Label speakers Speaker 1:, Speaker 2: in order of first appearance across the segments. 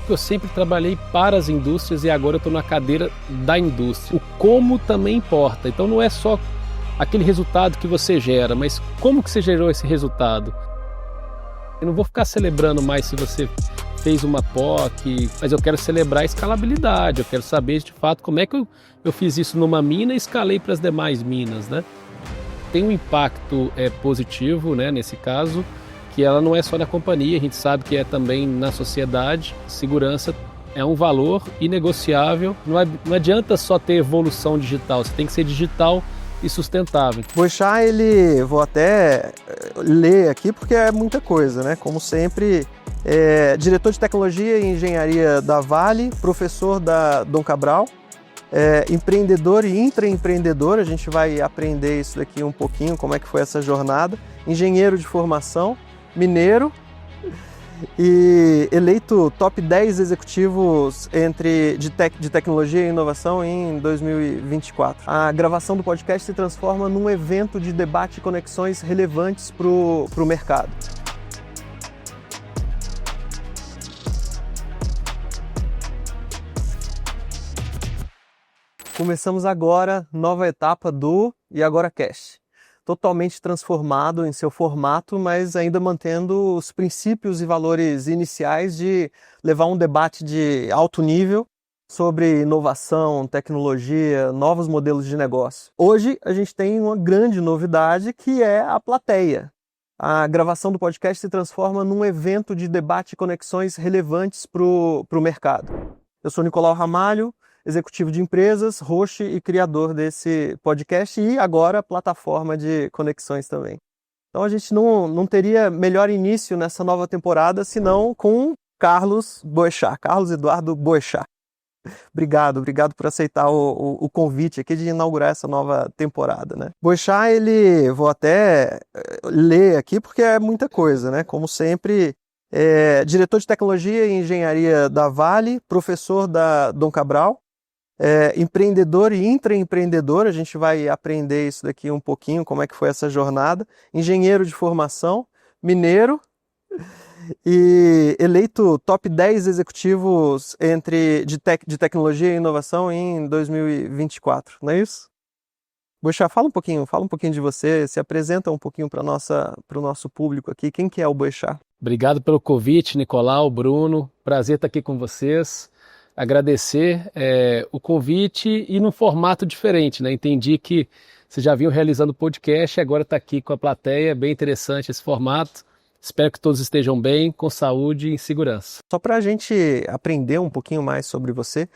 Speaker 1: porque eu sempre trabalhei para as indústrias e agora eu estou na cadeira da indústria. O como também importa. Então não é só aquele resultado que você gera, mas como que você gerou esse resultado. Eu não vou ficar celebrando mais se você fez uma POC, mas eu quero celebrar a escalabilidade, eu quero saber de fato como é que eu fiz isso numa mina e escalei para as demais minas, né? Tem um impacto positivo, né, nesse caso, que ela não é só na companhia, a gente sabe que é também na sociedade. Segurança é um valor inegociável, não adianta só ter evolução digital, você tem que ser digital e sustentável.
Speaker 2: Boechat, vou até ler aqui porque é muita coisa, né? Como sempre, diretor de tecnologia e engenharia da Vale, professor da Dom Cabral, empreendedor e intraempreendedor, a gente vai aprender isso daqui um pouquinho, como é que foi essa jornada, engenheiro de formação, mineiro, e eleito top 10 executivos de tecnologia e inovação em 2024. A gravação do podcast se transforma num evento de debate e conexões relevantes para o mercado. Começamos agora nova etapa do E Agora Cast. Totalmente transformado em seu formato, mas ainda mantendo os princípios e valores iniciais de levar um debate de alto nível sobre inovação, tecnologia, novos modelos de negócio. Hoje a gente tem uma grande novidade que é a plateia. A gravação do podcast se transforma num evento de debate e conexões relevantes para o mercado. Eu sou Nicolau Ramalho, executivo de empresas, host e criador desse podcast e agora plataforma de conexões também. Então a gente não teria melhor início nessa nova temporada senão com Carlos Boechat, Carlos Eduardo Boechat. Obrigado por aceitar o convite aqui de inaugurar essa nova temporada, né? Boechat, vou até ler aqui porque é muita coisa, né? Como sempre, diretor de tecnologia e engenharia da Vale, professor da Dom Cabral, empreendedor e intraempreendedor, a gente vai aprender isso daqui um pouquinho, como é que foi essa jornada, engenheiro de formação, mineiro, e eleito top 10 executivos de tecnologia e inovação em 2024, não é isso? Boechat, fala um pouquinho de você, se apresenta um pouquinho para o nosso público aqui, quem que é o Boechat?
Speaker 1: Obrigado pelo convite, Nicolau, Bruno, prazer estar aqui com vocês. Agradecer o convite e num formato diferente, né? Entendi que vocês já vinham realizando podcast e agora está aqui com a plateia, bem interessante esse formato. Espero que todos estejam bem, com saúde e em segurança.
Speaker 2: Só para a gente aprender um pouquinho mais sobre você,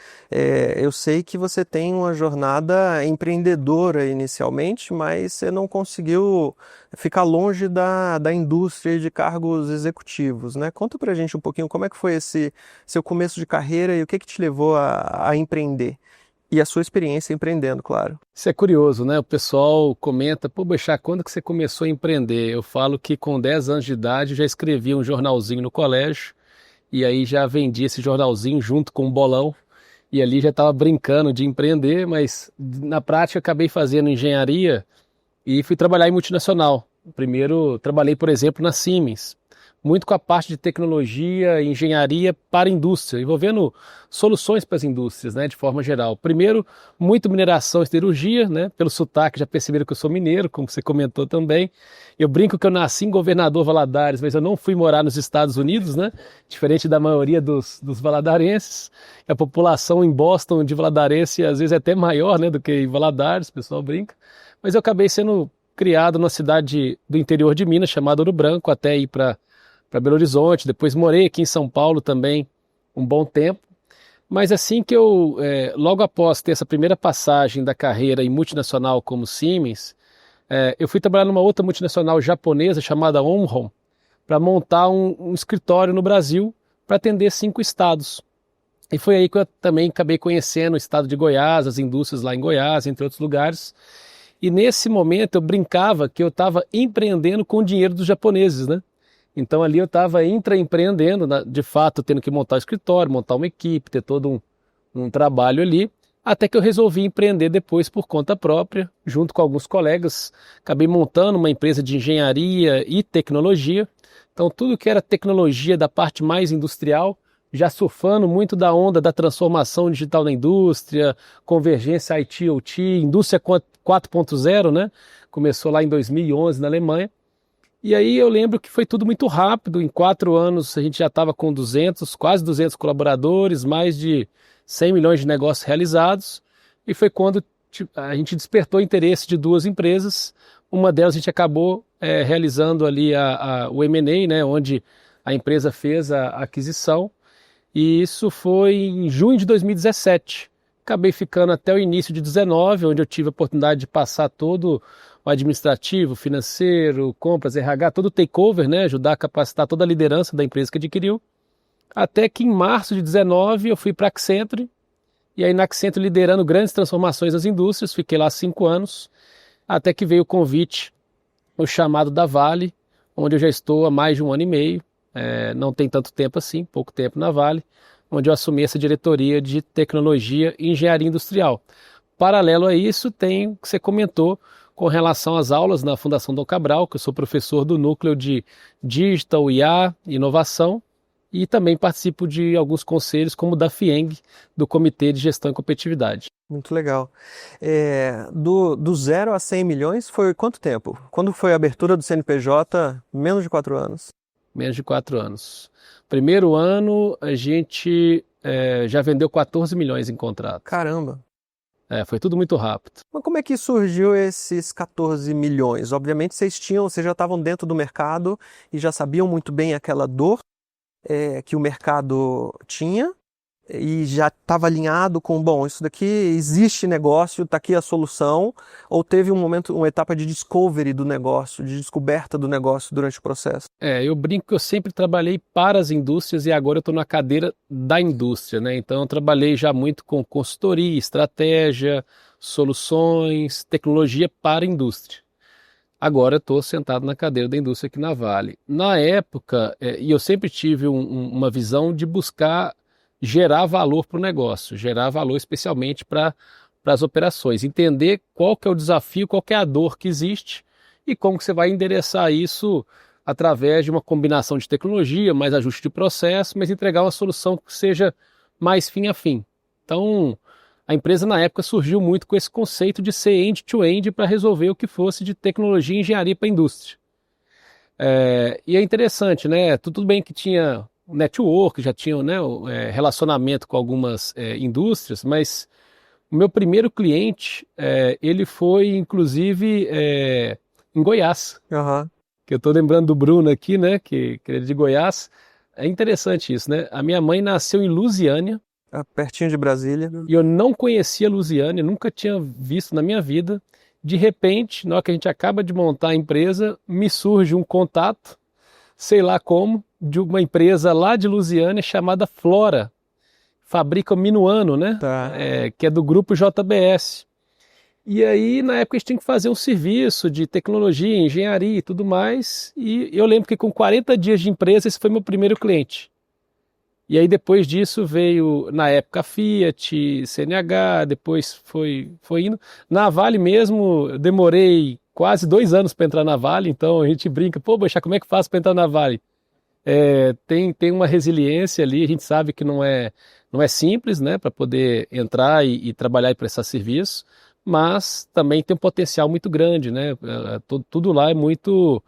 Speaker 2: eu sei que você tem uma jornada empreendedora inicialmente, mas você não conseguiu ficar longe da indústria de cargos executivos, né? Conta para a gente um pouquinho como é que foi esse seu começo de carreira e o que te levou a empreender. E a sua experiência empreendendo, claro.
Speaker 1: Isso é curioso, né? O pessoal comenta, pô, Boechat, quando que você começou a empreender? Eu falo que com 10 anos de idade já escrevia um jornalzinho no colégio e aí já vendia esse jornalzinho junto com um bolão e ali já estava brincando de empreender, mas na prática acabei fazendo engenharia e fui trabalhar em multinacional. Primeiro trabalhei, por exemplo, na Siemens, muito com a parte de tecnologia e engenharia para a indústria, envolvendo soluções para as indústrias, né, de forma geral. Primeiro, muito mineração e siderurgia, né, pelo sotaque já perceberam que eu sou mineiro, como você comentou também. Eu brinco que eu nasci em Governador Valadares, mas eu não fui morar nos Estados Unidos, né, diferente da maioria dos valadarenses. A população em Boston de valadarense às vezes é até maior, né, do que em Valadares, o pessoal brinca. Mas eu acabei sendo criado numa cidade do interior de Minas, chamada Ouro Branco, até ir para Belo Horizonte, depois morei aqui em São Paulo também um bom tempo, mas assim que eu, logo após ter essa primeira passagem da carreira em multinacional como Siemens, eu fui trabalhar numa outra multinacional japonesa chamada Omron, para montar um escritório no Brasil para atender 5 estados. E foi aí que eu também acabei conhecendo o estado de Goiás, as indústrias lá em Goiás, entre outros lugares, e nesse momento eu brincava que eu estava empreendendo com o dinheiro dos japoneses, né? Então ali eu estava intraempreendendo, de fato tendo que montar o escritório, montar uma equipe, ter todo um trabalho ali, até que eu resolvi empreender depois por conta própria, junto com alguns colegas. Acabei montando uma empresa de engenharia e tecnologia, então tudo que era tecnologia da parte mais industrial, já surfando muito da onda da transformação digital da indústria, convergência IT/OT, indústria 4.0, né? Começou lá em 2011 na Alemanha. E aí eu lembro que foi tudo muito rápido. Em 4 anos a gente já estava com quase 200 colaboradores, mais de 100 milhões de negócios realizados. E foi quando a gente despertou o interesse de duas empresas. Uma delas a gente acabou realizando ali o M&A, né, onde a empresa fez a aquisição. E isso foi em junho de 2017. Acabei ficando até o início de 2019, onde eu tive a oportunidade de passar todo o administrativo, financeiro, compras, RH, todo o takeover, né, ajudar a capacitar toda a liderança da empresa que adquiriu. Até que em março de 2019 eu fui para a Accenture, e aí na Accenture liderando grandes transformações nas indústrias, fiquei lá 5 anos, até que veio o convite, o chamado da Vale, onde eu já estou há mais de 1 ano e meio, não tem tanto tempo assim, pouco tempo na Vale, onde eu assumi essa diretoria de tecnologia e engenharia industrial. Paralelo a isso, tem o que você comentou com relação às aulas na Fundação Dom Cabral, que eu sou professor do núcleo de Digital, IA, Inovação, e também participo de alguns conselhos, como o da FIENG, do Comitê de Gestão e Competitividade.
Speaker 2: Muito legal. Do 0 a 100 milhões foi quanto tempo? Quando foi a abertura do CNPJ? Menos de 4 anos.
Speaker 1: Menos de 4 anos. Primeiro ano, a gente já vendeu 14 milhões em contrato.
Speaker 2: Caramba!
Speaker 1: Foi tudo muito rápido.
Speaker 2: Mas como é que surgiu esses 14 milhões? Obviamente vocês já estavam dentro do mercado e já sabiam muito bem aquela dor que o mercado tinha e já estava alinhado com, bom, isso daqui existe negócio, está aqui a solução, ou teve uma etapa de discovery do negócio, de descoberta do negócio durante o processo?
Speaker 1: Eu brinco que eu sempre trabalhei para as indústrias e agora eu estou na cadeira da indústria, né? Então eu trabalhei já muito com consultoria, estratégia, soluções, tecnologia para a indústria. Agora eu estou sentado na cadeira da indústria aqui na Vale. Na época, e eu sempre tive uma visão de buscar gerar valor para o negócio, gerar valor especialmente para as operações, entender qual que é o desafio, qual que é a dor que existe e como que você vai endereçar isso através de uma combinação de tecnologia, mais ajuste de processo, mas entregar uma solução que seja mais fim a fim. Então, a empresa na época surgiu muito com esse conceito de ser end-to-end para resolver o que fosse de tecnologia e engenharia para a indústria. E é interessante, né? Tudo bem que tinha network, já tinha, né, relacionamento com algumas indústrias, mas o meu primeiro cliente, ele foi inclusive em Goiás.
Speaker 2: Uhum.
Speaker 1: Que eu estou lembrando do Bruno aqui, né, que ele é de Goiás. É interessante isso, né? A minha mãe nasceu em Lusiânia.
Speaker 2: Pertinho de Brasília.
Speaker 1: E eu não conhecia Lusiânia, nunca tinha visto na minha vida. De repente, na hora que a gente acaba de montar a empresa, me surge um contato, sei lá como, de uma empresa lá de Lusiânia chamada Flora. Fabrica Minuano, né?
Speaker 2: Tá.
Speaker 1: Que é do grupo JBS. E aí, na época, a gente tinha que fazer um serviço de tecnologia, engenharia e tudo mais. E eu lembro que com 40 dias de empresa, esse foi meu primeiro cliente. E aí depois disso veio, na época, a Fiat, CNH, depois foi indo. Na Vale mesmo, eu demorei quase 2 anos para entrar na Vale, então a gente brinca, pô, Boixá, como é que faz para entrar na Vale? Tem uma resiliência ali, a gente sabe que não é simples, né, para poder entrar e trabalhar e prestar serviço, mas também tem um potencial muito grande, né, tudo lá é muito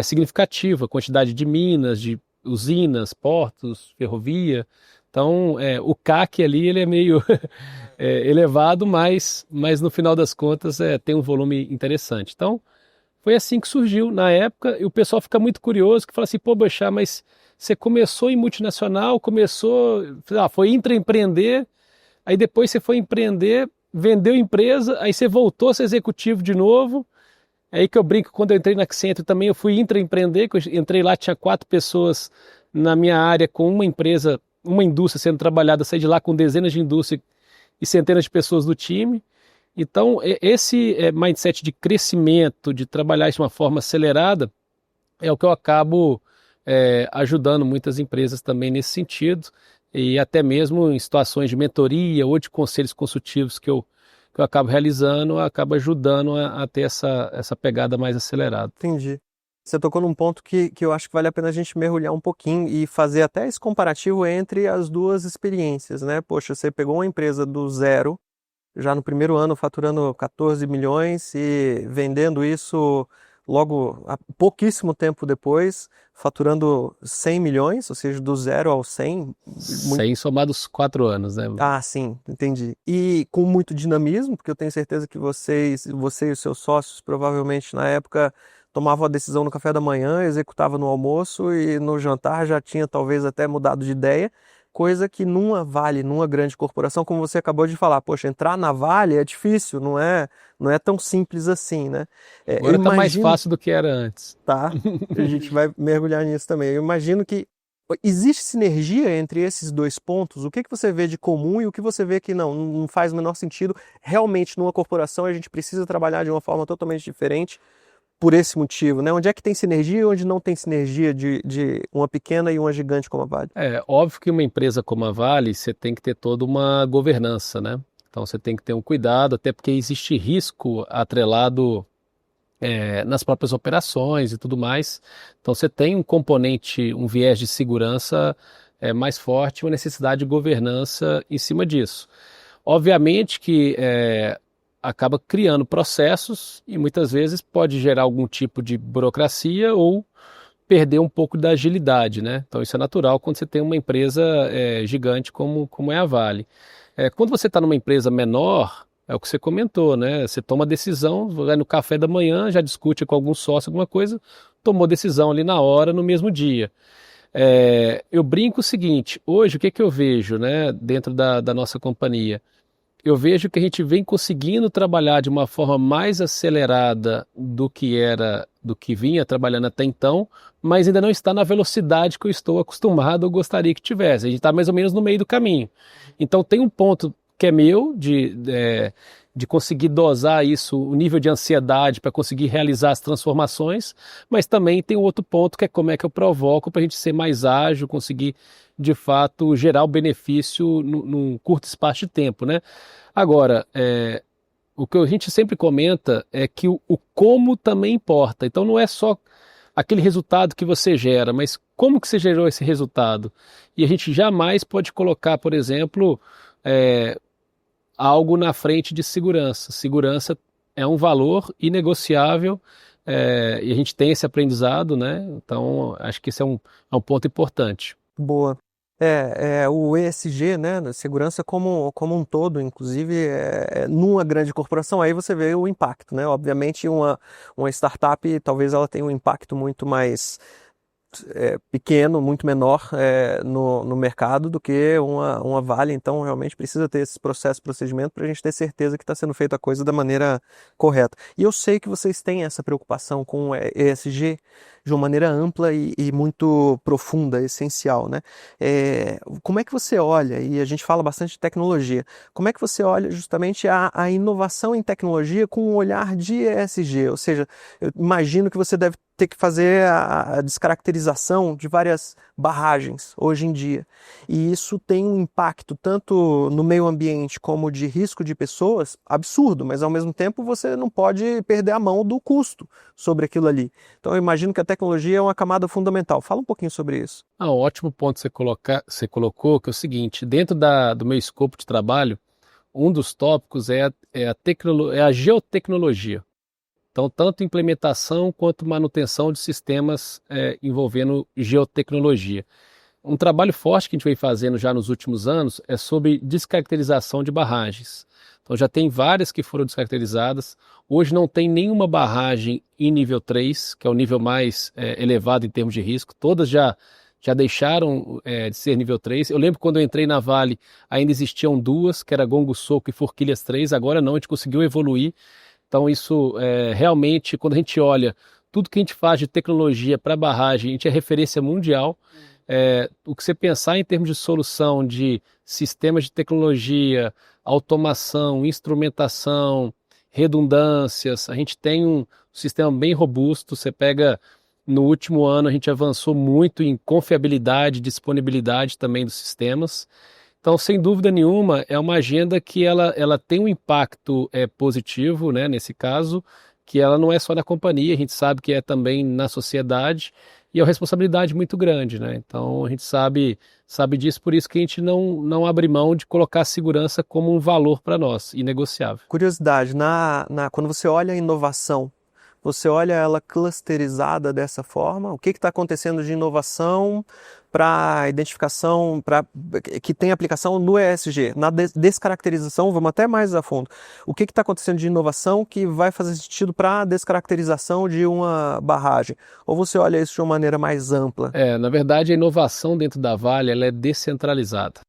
Speaker 1: significativo, a quantidade de minas, de usinas, portos, ferrovia. Então, o CAC ali ele é meio elevado, mas no final das contas tem um volume interessante. Então, foi assim que surgiu na época, e o pessoal fica muito curioso, que fala assim, pô, Boixá, mas você começou em multinacional, foi intraempreender, aí depois você foi empreender, vendeu empresa, aí você voltou a ser executivo de novo. É aí que eu brinco, quando eu entrei na Accenture também eu fui intraempreender, que eu entrei lá, tinha 4 pessoas na minha área com uma empresa, uma indústria sendo trabalhada, saí de lá com dezenas de indústrias e centenas de pessoas do time. Então, esse mindset de crescimento, de trabalhar de uma forma acelerada, é o que eu acabo ajudando muitas empresas também nesse sentido, e até mesmo em situações de mentoria ou de conselhos consultivos que eu acabo realizando, acaba ajudando a ter essa pegada mais acelerada.
Speaker 2: Entendi. Você tocou num ponto que eu acho que vale a pena a gente mergulhar um pouquinho e fazer até esse comparativo entre as duas experiências, né? Poxa, você pegou uma empresa do zero, já no primeiro ano faturando 14 milhões e vendendo isso logo há pouquíssimo tempo depois, faturando 100 milhões, ou seja, do zero ao 100.
Speaker 1: Sem somar dos 4 anos, né?
Speaker 2: Ah, sim, entendi. E com muito dinamismo, porque eu tenho certeza que você e os seus sócios provavelmente na época tomavam a decisão no café da manhã, executava no almoço e no jantar já tinha talvez até mudado de ideia, coisa que numa Vale, numa grande corporação, como você acabou de falar, poxa, entrar na Vale é difícil, não é tão simples assim, né? Eu
Speaker 1: Agora tá mais
Speaker 2: imagino,
Speaker 1: fácil do que era antes.
Speaker 2: tá? A gente vai mergulhar nisso também. Eu imagino que existe sinergia entre esses dois pontos? O que que você vê de comum e o que você vê que não faz o menor sentido? Realmente, numa corporação, a gente precisa trabalhar de uma forma totalmente diferente por esse motivo, né? Onde é que tem sinergia e onde não tem sinergia de uma pequena e uma gigante como a Vale?
Speaker 1: É óbvio que uma empresa como a Vale, você tem que ter toda uma governança, né? Então você tem que ter um cuidado, até porque existe risco atrelado nas próprias operações e tudo mais. Então você tem um componente, um viés de segurança mais forte, uma necessidade de governança em cima disso. Obviamente que acaba criando processos e muitas vezes pode gerar algum tipo de burocracia ou perder um pouco da agilidade, né? Então isso é natural quando você tem uma empresa gigante como é a Vale. Quando você está numa empresa menor, é o que você comentou, né? Você toma decisão, vai no café da manhã, já discute com algum sócio alguma coisa, tomou decisão ali na hora, no mesmo dia. Eu brinco o seguinte, hoje o que eu vejo, né, dentro da nossa companhia? Eu vejo que a gente vem conseguindo trabalhar de uma forma mais acelerada do que vinha trabalhando até então, mas ainda não está na velocidade que eu estou acostumado ou gostaria que tivesse. A gente está mais ou menos no meio do caminho. Então tem um ponto que é meu de conseguir dosar isso, o nível de ansiedade para conseguir realizar as transformações, mas também tem um outro ponto que é como é que eu provoco para a gente ser mais ágil, conseguir de fato gerar o benefício num curto espaço de tempo, né? Agora, o que a gente sempre comenta é que o como também importa. Então não é só aquele resultado que você gera, mas como que você gerou esse resultado. E a gente jamais pode colocar, por exemplo, algo na frente de segurança. Segurança é um valor inegociável, e a gente tem esse aprendizado, né? Então acho que esse é um ponto importante.
Speaker 2: Boa. O ESG, né, segurança como um todo, inclusive numa grande corporação, aí você vê o impacto, né? Obviamente uma startup, talvez ela tenha um impacto muito mais pequeno, muito menor no mercado do que uma Vale, então realmente precisa ter esse processo, procedimento para a gente ter certeza que está sendo feita a coisa da maneira correta. E eu sei que vocês têm essa preocupação com o ESG de uma maneira ampla e muito profunda, essencial, né? Como é que você olha, e a gente fala bastante de tecnologia, como é que você olha justamente a inovação em tecnologia com um olhar de ESG? Ou seja, eu imagino que você deve ter que fazer a descaracterização de várias barragens hoje em dia. E isso tem um impacto tanto no meio ambiente como de risco de pessoas absurdo, mas ao mesmo tempo você não pode perder a mão do custo sobre aquilo ali. Então eu imagino que a tecnologia é uma camada fundamental. Fala um pouquinho sobre isso.
Speaker 1: Ótimo ponto você colocou, que é o seguinte, dentro do meu escopo de trabalho, um dos tópicos é a geotecnologia. Então, tanto implementação quanto manutenção de sistemas envolvendo geotecnologia. Um trabalho forte que a gente vem fazendo já nos últimos anos é sobre descaracterização de barragens. Então, já tem várias que foram descaracterizadas. Hoje não tem nenhuma barragem em nível 3, que é o nível mais elevado em termos de risco. Todas já deixaram de ser nível 3. Eu lembro quando eu entrei na Vale, ainda existiam duas, que era Gongo Soco e Forquilhas 3. Agora não, a gente conseguiu evoluir. Então isso realmente, quando a gente olha tudo que a gente faz de tecnologia para barragem, a gente é referência mundial. O que você pensar em termos de solução de sistemas de tecnologia, automação, instrumentação, redundâncias, a gente tem um sistema bem robusto. Você pega, no último ano a gente avançou muito em confiabilidade, disponibilidade também dos sistemas. Então, sem dúvida nenhuma, é uma agenda que ela tem um impacto positivo, né, nesse caso, que ela não é só na companhia, a gente sabe que é também na sociedade, e é uma responsabilidade muito grande, né? Então a gente sabe disso, por isso que a gente não abre mão de colocar a segurança como um valor para nós, inegociável.
Speaker 2: Curiosidade, quando você olha a inovação, você olha ela clusterizada dessa forma? O que está acontecendo de inovação para identificação, que tem aplicação no ESG? Na descaracterização, vamos até mais a fundo. O que está acontecendo de inovação que vai fazer sentido para a descaracterização de uma barragem? Ou você olha isso de uma maneira mais ampla?
Speaker 1: Na verdade, a inovação dentro da Vale ela é descentralizada.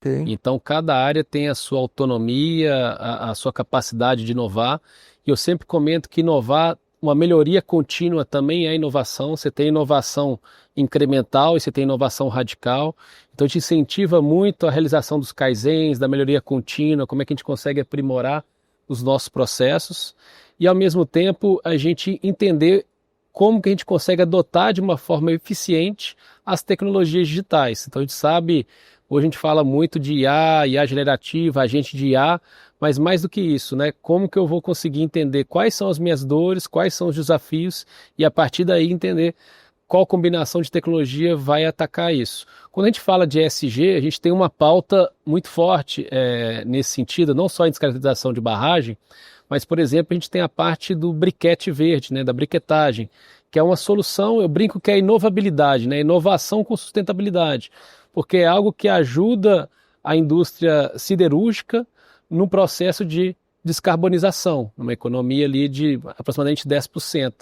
Speaker 2: Okay.
Speaker 1: Então, cada área tem a sua autonomia, a sua capacidade de inovar. E eu sempre comento que inovar, uma melhoria contínua também é inovação. Você tem inovação incremental e você tem inovação radical. Então, a gente incentiva muito a realização dos kaizens, da melhoria contínua, como é que a gente consegue aprimorar os nossos processos. E, ao mesmo tempo, a gente entender como que a gente consegue adotar de uma forma eficiente as tecnologias digitais. Então, a gente sabe... Hoje a gente fala muito de IA generativa, agente de IA, mas mais do que isso, né? Como que eu vou conseguir entender quais são as minhas dores, quais são os desafios e a partir daí entender qual combinação de tecnologia vai atacar isso. Quando a gente fala de ESG, a gente tem uma pauta muito forte nesse sentido, não só em descaracterização de barragem, mas, por exemplo, a gente tem a parte do briquete verde, né? Da briquetagem, que é uma solução, eu brinco que é inovabilidade, né? Inovação com sustentabilidade, porque é algo que ajuda a indústria siderúrgica no processo de descarbonização, numa economia ali de aproximadamente 10%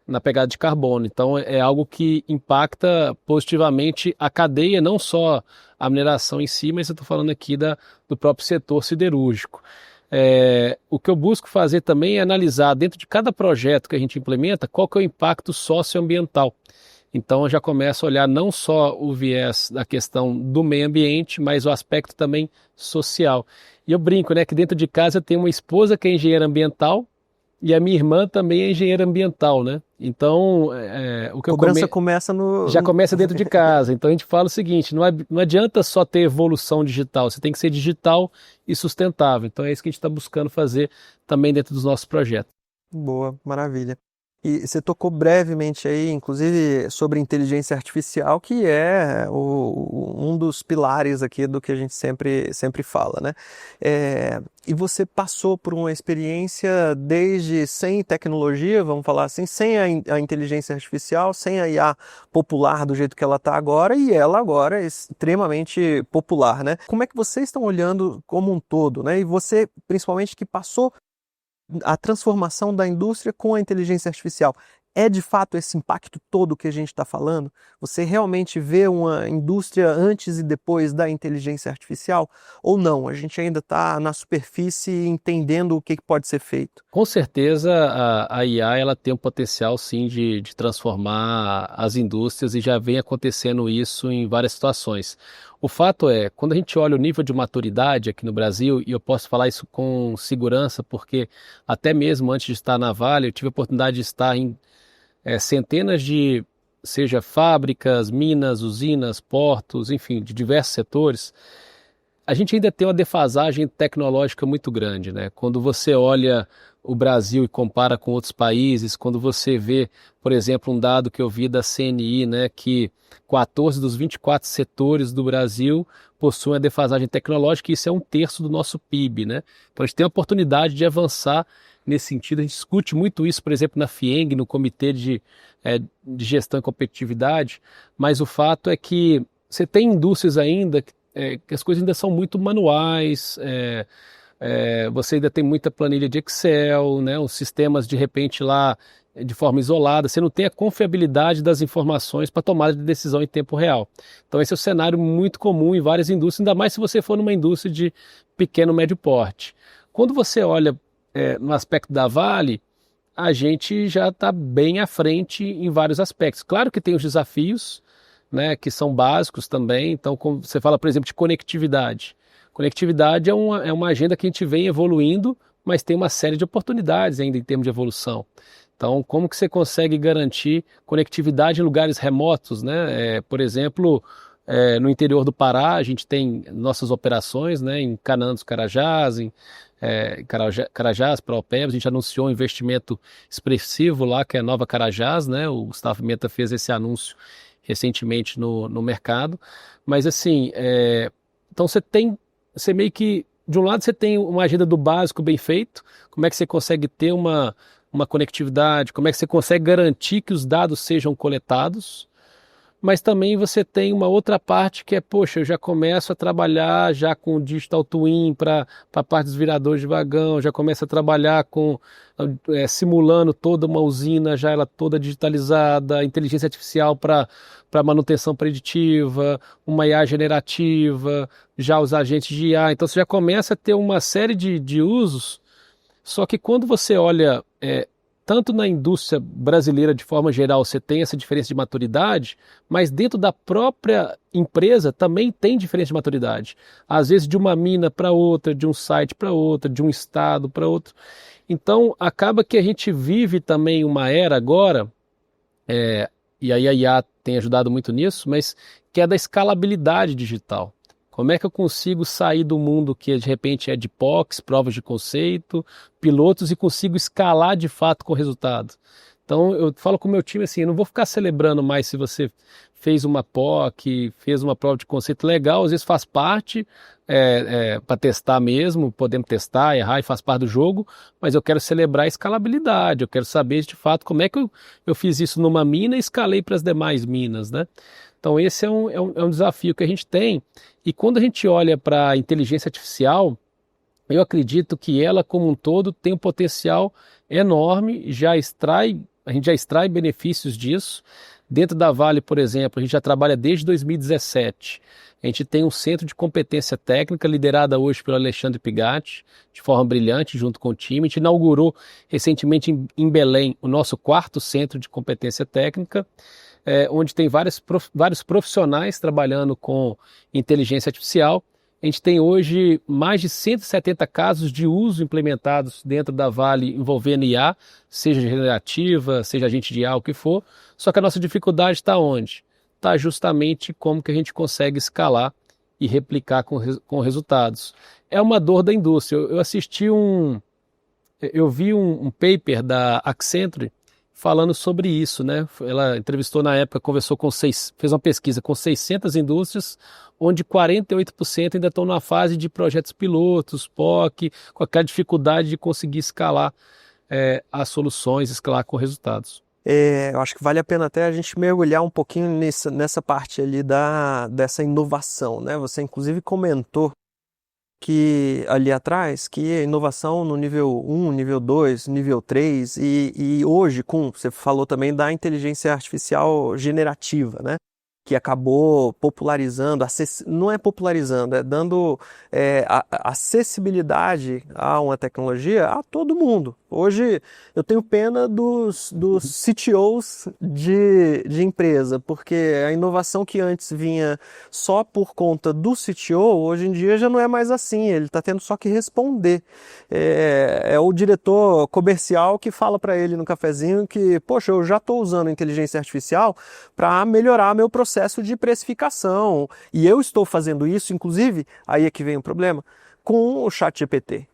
Speaker 1: na pegada de carbono. Então é algo que impacta positivamente a cadeia, não só a mineração em si, mas eu estou falando aqui do próprio setor siderúrgico. O que eu busco fazer também é analisar dentro de cada projeto que a gente implementa qual que é o impacto socioambiental. Então eu já começo a olhar não só o viés da questão do meio ambiente, mas o aspecto também social. E eu brinco, né, que dentro de casa eu tenho uma esposa que é engenheira ambiental e a minha irmã também é engenheira ambiental, né? Então o que
Speaker 2: a cobrança começa
Speaker 1: já começa dentro de casa. Então a gente fala o seguinte: não adianta só ter evolução digital, você tem que ser digital e sustentável. Então é isso que a gente está buscando fazer também dentro dos nossos projetos.
Speaker 2: Boa, maravilha. E você tocou brevemente aí, inclusive, sobre inteligência artificial, que é um dos pilares aqui do que a gente sempre fala, né? E você passou por uma experiência desde sem tecnologia, vamos falar assim, sem a inteligência artificial, sem a IA popular do jeito que ela está agora, e ela agora é extremamente popular, né? Como é que vocês estão olhando como um todo, né? E você, principalmente, que passou a transformação da indústria com a inteligência artificial. É de fato esse impacto todo que a gente está falando? Você realmente vê uma indústria antes e depois da inteligência artificial? Ou não? A gente ainda está na superfície entendendo o que pode ser feito?
Speaker 1: Com certeza a IA ela tem o potencial sim de transformar as indústrias e já vem acontecendo isso em várias situações. O fato é, quando a gente olha o nível de maturidade aqui no Brasil, e eu posso falar isso com segurança, porque até mesmo antes de estar na Vale, eu tive a oportunidade de estar em centenas de, seja fábricas, minas, usinas, portos, enfim, de diversos setores. A gente ainda tem uma defasagem tecnológica muito grande, né? Quando você olha o Brasil e compara com outros países, quando você vê, por exemplo, um dado que eu vi da CNI, né, que 14 dos 24 setores do Brasil possuem a defasagem tecnológica, e isso é 1/3 do nosso PIB, né? Então a gente tem a oportunidade de avançar nesse sentido. A gente discute muito isso, por exemplo, na FIENG, no Comitê de Gestão e Competitividade, mas o fato é que você tem indústrias ainda que as coisas ainda são muito manuais, você ainda tem muita planilha de Excel, né, os sistemas de repente lá de forma isolada, você não tem a confiabilidade das informações para tomada de decisão em tempo real. Então esse é um cenário muito comum em várias indústrias, ainda mais se você for numa indústria de pequeno, médio porte. Quando você olha no aspecto da Vale, a gente já está bem à frente em vários aspectos. Claro que tem os desafios, né, que são básicos também. Então, como você fala, por exemplo, de conectividade. Conectividade é uma agenda que a gente vem evoluindo, mas tem uma série de oportunidades ainda em termos de evolução. Então, como que você consegue garantir conectividade em lugares remotos, né? Por exemplo, No interior do Pará, a gente tem nossas operações, né, em Canaã dos Carajás, Carajás, Propébio. A gente anunciou um investimento expressivo lá, que é a Nova Carajás, né? O Gustavo Pimenta fez esse anúncio recentemente no mercado. Mas assim, então você meio que, de um lado você tem uma agenda do básico bem feito, como é que você consegue ter uma conectividade, como é que você consegue garantir que os dados sejam coletados, mas também você tem uma outra parte que é, poxa, eu já começo a trabalhar já com o Digital Twin para a parte dos viradores de vagão, já começo a trabalhar com simulando toda uma usina, já ela toda digitalizada, inteligência artificial para manutenção preditiva, uma IA generativa, já os agentes de IA. Então você já começa a ter uma série de usos, só que quando você olha tanto na indústria brasileira de forma geral, você tem essa diferença de maturidade, mas dentro da própria empresa também tem diferença de maturidade. Às vezes de uma mina para outra, de um site para outra, de um estado para outro. Então acaba que a gente vive também uma era agora, e aí a IA tem ajudado muito nisso, mas que é da escalabilidade digital. Como é que eu consigo sair do mundo que de repente é de POCs, provas de conceito, pilotos, e consigo escalar de fato com o resultado? Então eu falo com o meu time assim, eu não vou ficar celebrando mais se você fez uma POC, fez uma prova de conceito legal, às vezes faz parte para testar mesmo, podemos testar, errar e faz parte do jogo, mas eu quero celebrar a escalabilidade, eu quero saber de fato como é que eu fiz isso numa mina e escalei para as demais minas, né? Então esse é um desafio que a gente tem, e quando a gente olha para a inteligência artificial, eu acredito que ela como um todo tem um potencial enorme, a gente já extrai benefícios disso. Dentro da Vale, por exemplo, a gente já trabalha desde 2017. A gente tem um centro de competência técnica liderada hoje pelo Alexandre Pigatti, de forma brilhante, junto com o time. A gente inaugurou recentemente em Belém o nosso 4º centro de competência técnica, onde tem vários profissionais trabalhando com inteligência artificial. A gente tem hoje mais de 170 casos de uso implementados dentro da Vale envolvendo IA, seja generativa, seja agente de IA, o que for. Só que a nossa dificuldade está onde? Está justamente como que a gente consegue escalar e replicar com resultados. É uma dor da indústria. Eu vi um paper da Accenture falando sobre isso, né? Ela entrevistou na época, fez uma pesquisa com 600 indústrias, onde 48% ainda estão na fase de projetos pilotos, POC, com aquela dificuldade de conseguir escalar as soluções, escalar com resultados.
Speaker 2: Eu acho que vale a pena até a gente mergulhar um pouquinho nessa parte ali dessa inovação, né? Você inclusive comentou que ali atrás, que a inovação no nível 1, nível 2, nível 3 e hoje você falou também da inteligência artificial generativa, né? Que acabou popularizando, não é popularizando, é dando acessibilidade a uma tecnologia a todo mundo. Hoje eu tenho pena dos CTOs de empresa, porque a inovação que antes vinha só por conta do CTO, hoje em dia já não é mais assim, ele está tendo só que responder. É o diretor comercial que fala para ele no cafezinho que, poxa, eu já estou usando inteligência artificial para melhorar meu processo de precificação, e eu estou fazendo isso, inclusive, aí é que vem o problema, com o ChatGPT.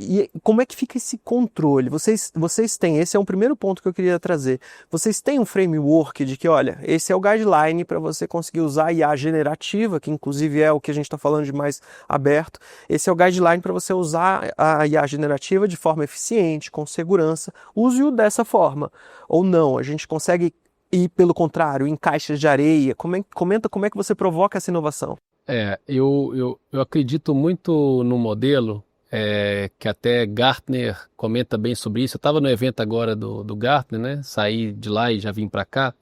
Speaker 2: E como é que fica esse controle? Vocês têm, esse é um primeiro ponto que eu queria trazer, vocês têm um framework de que, olha, esse é o guideline para você conseguir usar a IA generativa, que inclusive é o que a gente está falando de mais aberto, esse é o guideline para você usar a IA generativa de forma eficiente, com segurança, use-o dessa forma, ou não, a gente consegue ir pelo contrário, em caixas de areia, comenta como é que você provoca essa inovação.
Speaker 1: Eu acredito muito no modelo, que até Gartner comenta bem sobre isso. Eu estava no evento agora do Gartner, né? Saí de lá e já vim para cá,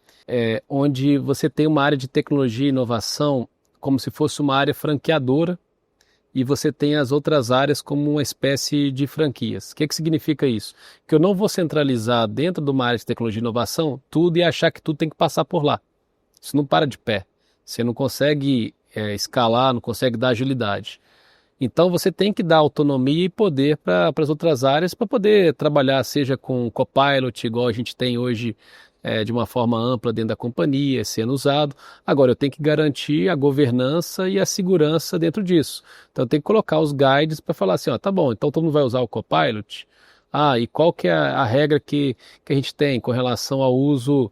Speaker 1: onde você tem uma área de tecnologia e inovação como se fosse uma área franqueadora, e você tem as outras áreas como uma espécie de franquias. O que significa isso? Que eu não vou centralizar dentro de uma área de tecnologia e inovação tudo e achar que tudo tem que passar por lá. Isso não para de pé. Você não consegue escalar, não consegue dar agilidade. Então você tem que dar autonomia e poder para as outras áreas para poder trabalhar, seja com Copilot, igual a gente tem hoje de uma forma ampla dentro da companhia, sendo usado. Agora, eu tenho que garantir a governança e a segurança dentro disso. Então, eu tenho que colocar os guides para falar assim, ó, tá bom, então todo mundo vai usar o Copilot? Ah, e qual que é a regra que a gente tem com relação ao uso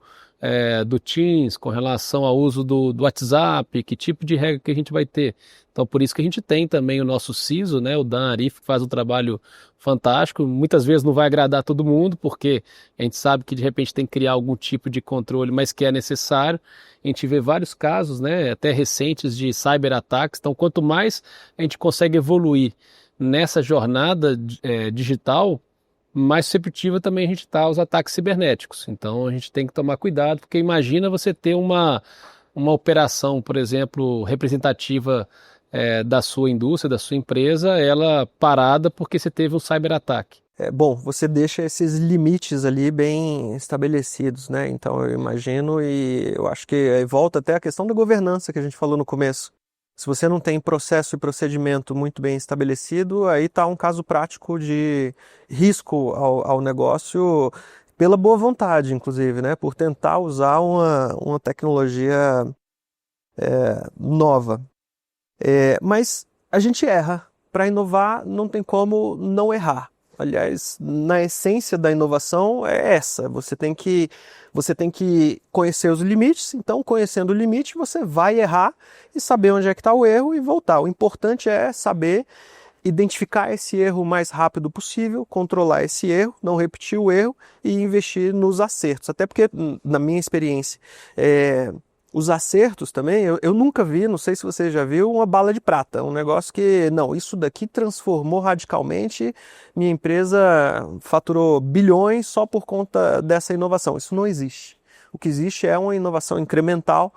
Speaker 1: do Teams, com relação ao uso do WhatsApp, que tipo de regra que a gente vai ter? Então, por isso que a gente tem também o nosso CISO, né, o Dan Arif, que faz um trabalho fantástico. Muitas vezes não vai agradar todo mundo, porque a gente sabe que de repente tem que criar algum tipo de controle, mas que é necessário. A gente vê vários casos, né, até recentes, de cyberataques. Então, quanto mais a gente consegue evoluir nessa jornada digital, mais susceptível também a gente está aos ataques cibernéticos. Então, a gente tem que tomar cuidado, porque imagina você ter uma operação, por exemplo, representativa da sua indústria, da sua empresa, ela parada porque você teve um cyberataque.
Speaker 2: Bom, você deixa esses limites ali bem estabelecidos, né? Então eu imagino, e eu acho que aí volta até a questão da governança que a gente falou no começo. Se você não tem processo e procedimento muito bem estabelecido, aí está um caso prático de risco ao negócio, pela boa vontade, inclusive, né? Por tentar usar uma tecnologia nova. Mas a gente erra. Para inovar, não tem como não errar. Aliás, na essência da inovação é essa. Você tem que conhecer os limites. Então, conhecendo o limite, você vai errar e saber onde é que está o erro e voltar. O importante é saber identificar esse erro o mais rápido possível, controlar esse erro, não repetir o erro e investir nos acertos. Até porque, na minha experiência, os acertos também, eu nunca vi, não sei se você já viu, uma bala de prata. Um negócio que, não, isso daqui transformou radicalmente, minha empresa faturou bilhões só por conta dessa inovação. Isso não existe. O que existe é uma inovação incremental,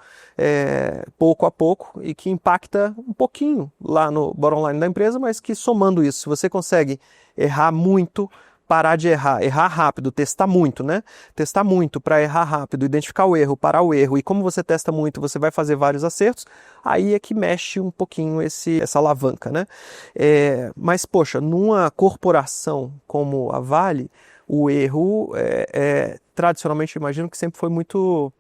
Speaker 2: pouco a pouco, e que impacta um pouquinho lá no bottom line da empresa, mas que somando isso, se você consegue errar muito, parar de errar rápido, testar muito, né? Testar muito para errar rápido, identificar o erro, parar o erro, e como você testa muito, você vai fazer vários acertos, aí é que mexe um pouquinho essa alavanca, né? Mas, poxa, numa corporação como a Vale, o erro tradicionalmente, imagino que sempre foi muito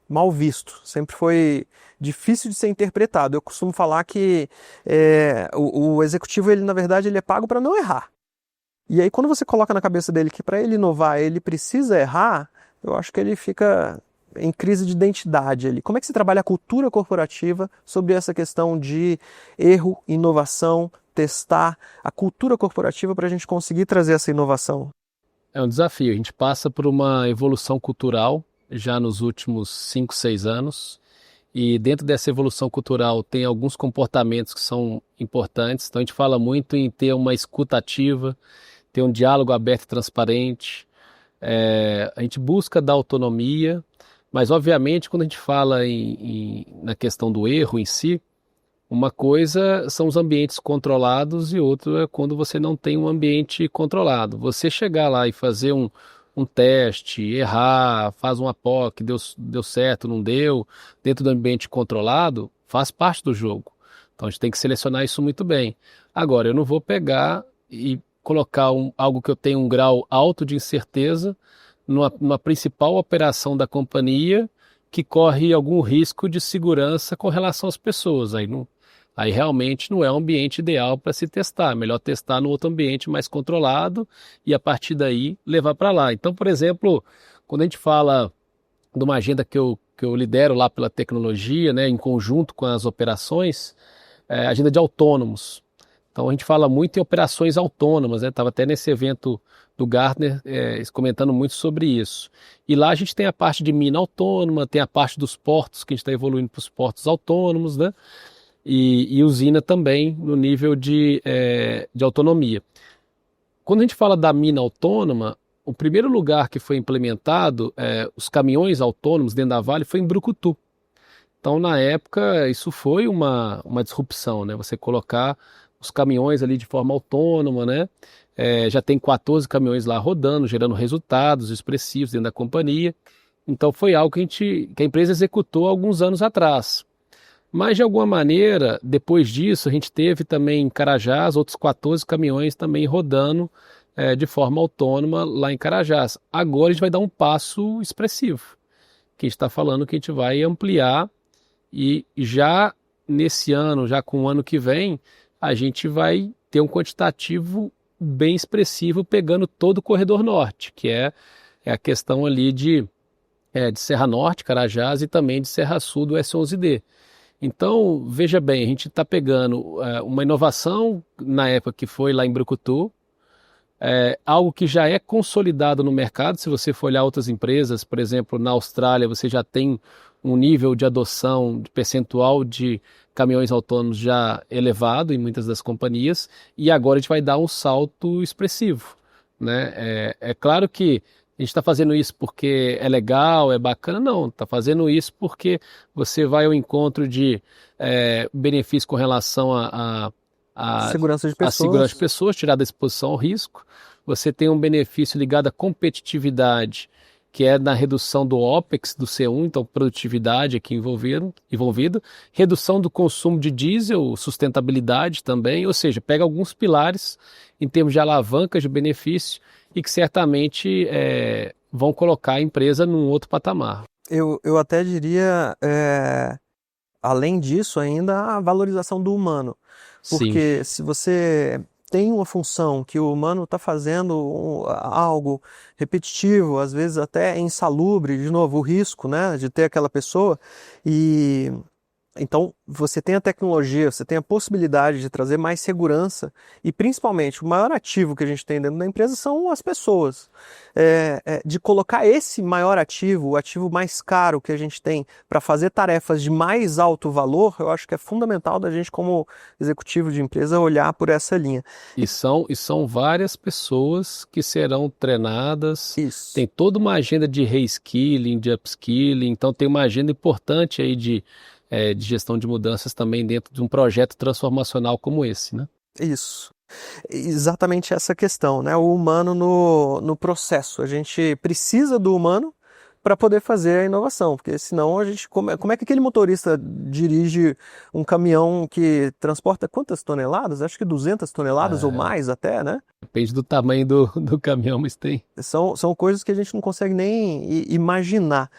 Speaker 2: mal visto, sempre foi difícil de ser interpretado. Eu costumo falar que o executivo, ele na verdade, ele é pago para não errar. E aí, quando você coloca na cabeça dele que para ele inovar ele precisa errar, eu acho que ele fica em crise de identidade ali. Como é que se trabalha a cultura corporativa sobre essa questão de erro, inovação, testar a cultura corporativa para a gente conseguir trazer essa inovação?
Speaker 1: É um desafio. A gente passa por uma evolução cultural já nos últimos 5, 6 anos. E dentro dessa evolução cultural tem alguns comportamentos que são importantes. Então, a gente fala muito em ter uma escuta ativa, ter um diálogo aberto e transparente. A gente busca dar autonomia, mas obviamente quando a gente fala na questão do erro em si, uma coisa são os ambientes controlados e outra é quando você não tem um ambiente controlado. Você chegar lá e fazer um teste, errar, faz uma POC, deu certo, não deu, dentro do ambiente controlado, faz parte do jogo. Então a gente tem que selecionar isso muito bem. Agora, eu não vou pegar e colocar algo que eu tenho um grau alto de incerteza numa principal operação da companhia que corre algum risco de segurança com relação às pessoas. Aí realmente não é um ambiente ideal para se testar. É melhor testar no outro ambiente mais controlado e a partir daí levar para lá. Então, por exemplo, quando a gente fala de uma agenda que eu lidero lá pela tecnologia, né, em conjunto com as operações, agenda de autônomos. Então a gente fala muito em operações autônomas, né? Estava até nesse evento do Gartner comentando muito sobre isso. E lá a gente tem a parte de mina autônoma, tem a parte dos portos, que a gente está evoluindo para os portos autônomos, né? E usina também no nível de autonomia. Quando a gente fala da mina autônoma, o primeiro lugar que foi implementado os caminhões autônomos dentro da Vale foi em Brucutu. Então, na época, isso foi uma disrupção, né? Você colocar os caminhões ali de forma autônoma, né? Já tem 14 caminhões lá rodando, gerando resultados expressivos dentro da companhia. Então, foi algo que a empresa executou alguns anos atrás. Mas, de alguma maneira, depois disso, a gente teve também em Carajás outros 14 caminhões também rodando de forma autônoma lá em Carajás. Agora a gente vai dar um passo expressivo. que a gente está falando que a gente vai ampliar e já nesse ano, já com o ano que vem, a gente vai ter um quantitativo bem expressivo pegando todo o corredor norte, que é a questão ali de Serra Norte, Carajás e também de Serra Sul do S11D. Então, veja bem, a gente está pegando uma inovação na época que foi lá em Brucutu, algo que já é consolidado no mercado. Se você for olhar outras empresas, por exemplo, na Austrália, você já tem um nível de adoção de percentual de caminhões autônomos já elevado em muitas das companhias, e agora a gente vai dar um salto expressivo, né? É claro que a gente está fazendo isso porque é legal, é bacana, não. Está fazendo isso porque você vai ao encontro de benefícios com relação a,
Speaker 2: Segurança de
Speaker 1: a segurança de
Speaker 2: pessoas.
Speaker 1: pessoas, tirar da exposição ao risco. Você tem um benefício ligado à competitividade, que é na redução do OPEX do C1, então produtividade aqui envolvido, redução do consumo de diesel, sustentabilidade também, ou seja, pega alguns pilares em termos de alavancas de benefício e que certamente vão colocar a empresa num outro patamar.
Speaker 2: Eu até diria, além disso, ainda a valorização do humano.
Speaker 1: Sim.
Speaker 2: Porque se você tem uma função que o humano está fazendo algo repetitivo, às vezes até insalubre, de novo, o risco, né, de ter aquela pessoa, e então você tem a tecnologia, você tem a possibilidade de trazer mais segurança e principalmente o maior ativo que a gente tem dentro da empresa são as pessoas. De colocar esse maior ativo, o ativo mais caro que a gente tem para fazer tarefas de mais alto valor, eu acho que é fundamental da gente como executivo de empresa olhar por essa linha.
Speaker 1: E são várias pessoas que serão treinadas,
Speaker 2: Isso.
Speaker 1: tem toda uma agenda de reskilling, de upskilling, então tem uma agenda importante aí de gestão de mudanças também dentro de um projeto transformacional como esse, né?
Speaker 2: Isso. Exatamente essa questão, né? O humano no processo. A gente precisa do humano para poder fazer a inovação, porque senão a gente como é que aquele motorista dirige um caminhão que transporta quantas toneladas? Acho que 200 toneladas ou mais até, né?
Speaker 1: Depende do tamanho do caminhão, mas tem.
Speaker 2: São coisas que a gente não consegue nem imaginar.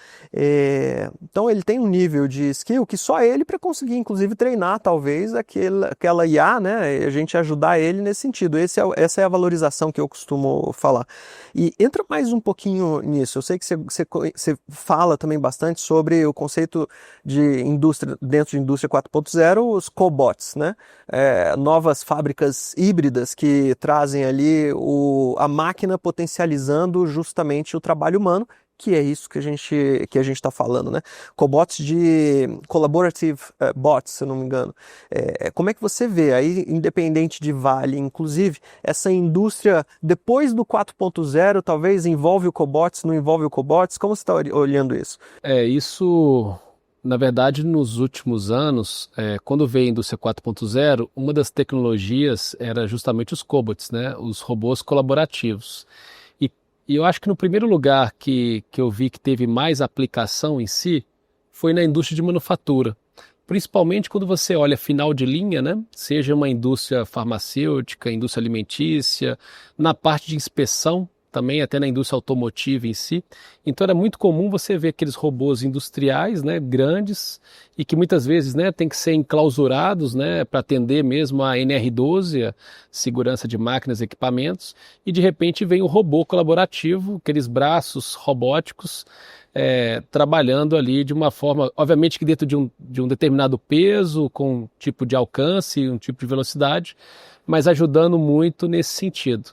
Speaker 2: Então ele tem um nível de skill que só ele para conseguir, inclusive, treinar talvez aquela IA, né? E a gente ajudar ele nesse sentido. Essa é a valorização que eu costumo falar. E entra mais um pouquinho nisso. Eu sei que você fala também bastante sobre o conceito de indústria, dentro de indústria 4.0, os cobots, né? Novas fábricas híbridas que trazem ali a máquina potencializando justamente o trabalho humano, que é isso que a gente está falando, né? Cobots de Collaborative Bots, se eu não me engano. Como é que você vê aí, independente de Vale, inclusive, essa indústria depois do 4.0, talvez envolve o cobots, não envolve o cobots? Como você está olhando isso?
Speaker 1: Isso, na verdade, nos últimos anos, quando veio a indústria 4.0, uma das tecnologias era justamente os cobots, né? Os robôs colaborativos. E eu acho que no primeiro lugar que eu vi que teve mais aplicação em si foi na indústria de manufatura. Principalmente quando você olha final de linha, né? Seja uma indústria farmacêutica, indústria alimentícia, na parte de inspeção, também até na indústria automotiva em si. Então era muito comum você ver aqueles robôs industriais, né, grandes, e que muitas vezes, né, tem que ser enclausurados, né, para atender mesmo a NR12, a segurança de máquinas e equipamentos, e de repente vem o robô colaborativo, aqueles braços robóticos, trabalhando ali de uma forma, obviamente que dentro de um determinado peso, com um tipo de alcance, um tipo de velocidade, mas ajudando muito nesse sentido.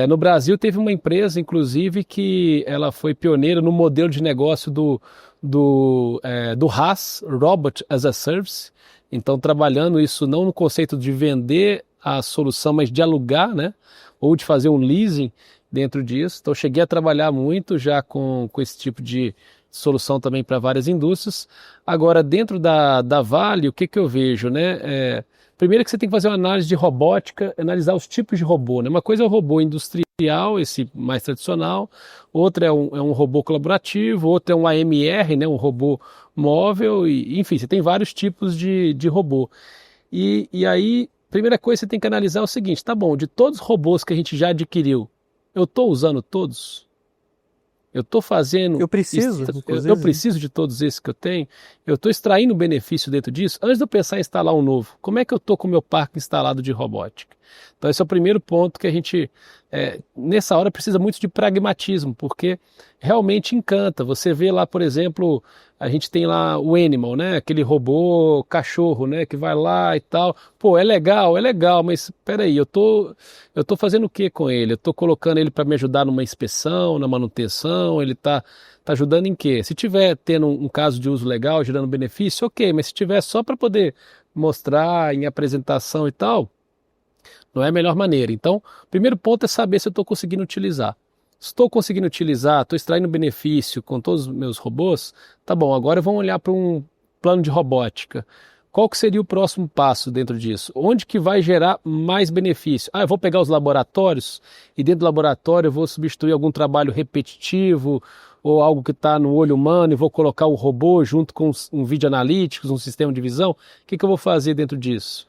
Speaker 1: No Brasil teve uma empresa, inclusive, que ela foi pioneira no modelo de negócio do RaaS, Robot as a Service. Então, trabalhando isso não no conceito de vender a solução, mas de alugar, né? Ou de fazer um leasing dentro disso. Então, cheguei a trabalhar muito já com esse tipo de solução também para várias indústrias. Agora, dentro da Vale, o que eu vejo, né? Primeiro que você tem que fazer uma análise de robótica, analisar os tipos de robô, né? Uma coisa é o robô industrial, esse mais tradicional, outra é um robô colaborativo, outra é um AMR, né? Um robô móvel, enfim, você tem vários tipos de robô. E aí, primeira coisa que você tem que analisar é o seguinte, tá bom, de todos os robôs que a gente já adquiriu, eu estou usando todos? Eu estou fazendo.
Speaker 2: Eu preciso,
Speaker 1: Eu
Speaker 2: inclusive.
Speaker 1: preciso de todos esses que eu tenho. Eu estou extraindo benefício dentro disso antes de eu pensar em instalar um novo. Como é que eu estou com o meu parque instalado de robótica? Então, esse é o primeiro ponto que a gente, nessa hora, precisa muito de pragmatismo, porque realmente encanta. Você vê lá, por exemplo, a gente tem lá o Animal, né? Aquele robô cachorro, né? Que vai lá e tal. Pô, é legal, mas peraí, eu tô fazendo o que com ele? Eu tô colocando ele para me ajudar numa inspeção, na manutenção, ele tá ajudando em quê? Se tiver tendo um caso de uso legal, gerando benefício, ok, mas se tiver só para poder mostrar em apresentação e tal, não é a melhor maneira. Então, o primeiro ponto é saber se eu estou conseguindo utilizar. Estou conseguindo utilizar, estou extraindo benefício com todos os meus robôs, tá bom, agora vamos olhar para um plano de robótica. Qual que seria o próximo passo dentro disso? Onde que vai gerar mais benefício? Ah, eu vou pegar os laboratórios e dentro do laboratório eu vou substituir algum trabalho repetitivo ou algo que está no olho humano e vou colocar o robô junto com um vídeo analítico, um sistema de visão. O que que eu vou fazer dentro disso?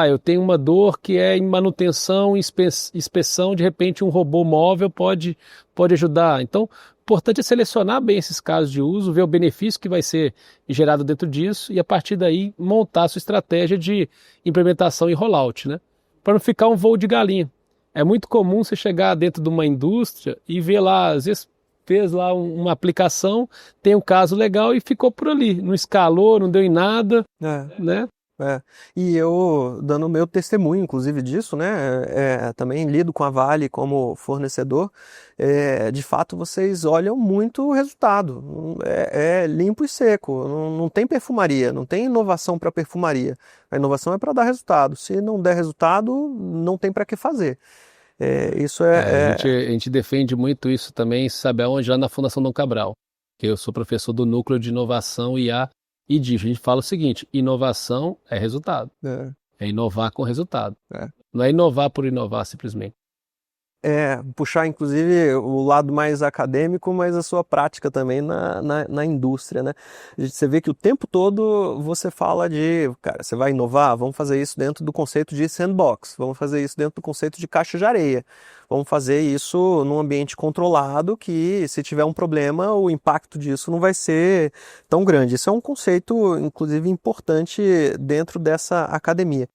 Speaker 1: Eu tenho uma dor que é em manutenção, inspeção, de repente um robô móvel pode ajudar. Então, o importante é selecionar bem esses casos de uso, ver o benefício que vai ser gerado dentro disso e a partir daí montar a sua estratégia de implementação e rollout, né? Para não ficar um voo de galinha. É muito comum você chegar dentro de uma indústria e ver lá, às vezes fez lá uma aplicação, tem um caso legal e ficou por ali, não escalou, não deu em nada, né?
Speaker 2: E eu, dando o meu testemunho, inclusive, disso, né, também lido com a Vale como fornecedor, de fato vocês olham muito o resultado, é limpo e seco, não tem perfumaria, não tem inovação para perfumaria, a inovação é para dar resultado, se não der resultado, não tem para que fazer.
Speaker 1: A gente defende muito isso também, sabe aonde? Lá na Fundação Dom Cabral, que eu sou professor do Núcleo de Inovação IA e disso. A gente fala o seguinte, inovação é resultado. É inovar com resultado. Não é inovar por inovar simplesmente.
Speaker 2: Puxar inclusive o lado mais acadêmico, mas a sua prática também na indústria, né? Você vê que o tempo todo você fala cara, você vai inovar, vamos fazer isso dentro do conceito de sandbox, vamos fazer isso dentro do conceito de caixa de areia, vamos fazer isso num ambiente controlado que se tiver um problema, o impacto disso não vai ser tão grande. Isso é um conceito, inclusive, importante dentro dessa academia.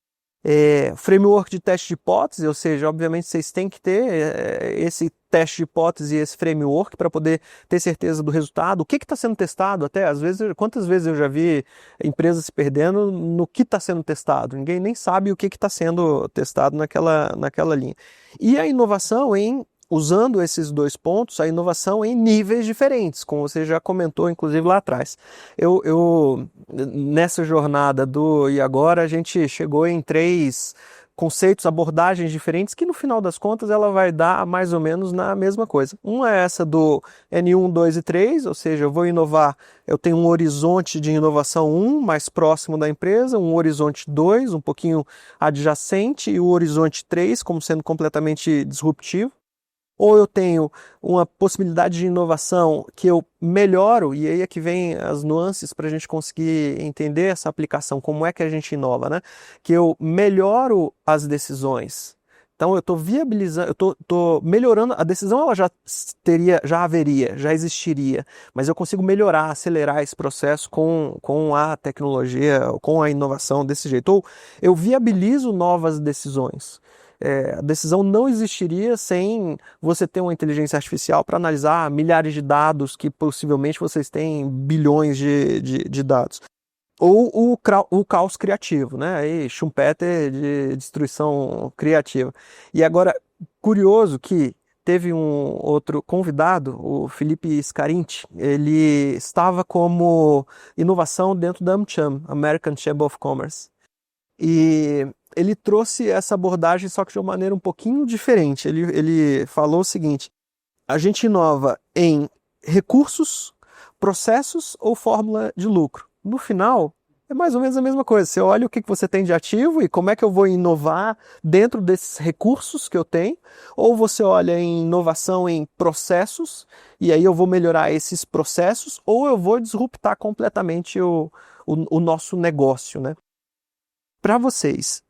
Speaker 2: Framework de teste de hipótese, ou seja, obviamente vocês têm que ter esse teste de hipótese e esse framework para poder ter certeza do resultado. O que está sendo testado até? Às vezes, quantas vezes eu já vi empresas se perdendo no que está sendo testado? Ninguém nem sabe o que está sendo testado naquela linha. E a inovação usando esses dois pontos, a inovação em níveis diferentes, como você já comentou, inclusive, lá atrás. Nessa jornada E Agora, a gente chegou em 3 conceitos, abordagens diferentes, que no final das contas ela vai dar mais ou menos na mesma coisa. Uma é essa do N1, 2 e 3, ou seja, eu vou inovar, eu tenho um horizonte de inovação 1, mais próximo da empresa, um horizonte 2, um pouquinho adjacente, e o horizonte 3, como sendo completamente disruptivo. Ou eu tenho uma possibilidade de inovação que eu melhoro, e aí é que vem as nuances para a gente conseguir entender essa aplicação, como é que a gente inova, né? Que eu melhoro as decisões. Então eu estou viabilizando, eu estou melhorando, a decisão ela já haveria, já existiria, mas eu consigo melhorar, acelerar esse processo com a tecnologia, com a inovação desse jeito. Ou eu viabilizo novas decisões. A decisão não existiria sem você ter uma inteligência artificial para analisar milhares de dados que possivelmente vocês têm bilhões de dados. Ou o caos criativo, né? Aí, Schumpeter de destruição criativa. E agora, curioso que teve um outro convidado, o Felipe Scarinci, ele estava como inovação dentro da AmCham, American Chamber of Commerce. E ele trouxe essa abordagem, só que de uma maneira um pouquinho diferente. Ele falou o seguinte: a gente inova em recursos, processos ou fórmula de lucro. No final, é mais ou menos a mesma coisa. Você olha o que você tem de ativo e como é que eu vou inovar dentro desses recursos que eu tenho, ou você olha em inovação em processos, e aí eu vou melhorar esses processos, ou eu vou disruptar completamente o nosso negócio, né? Para vocês,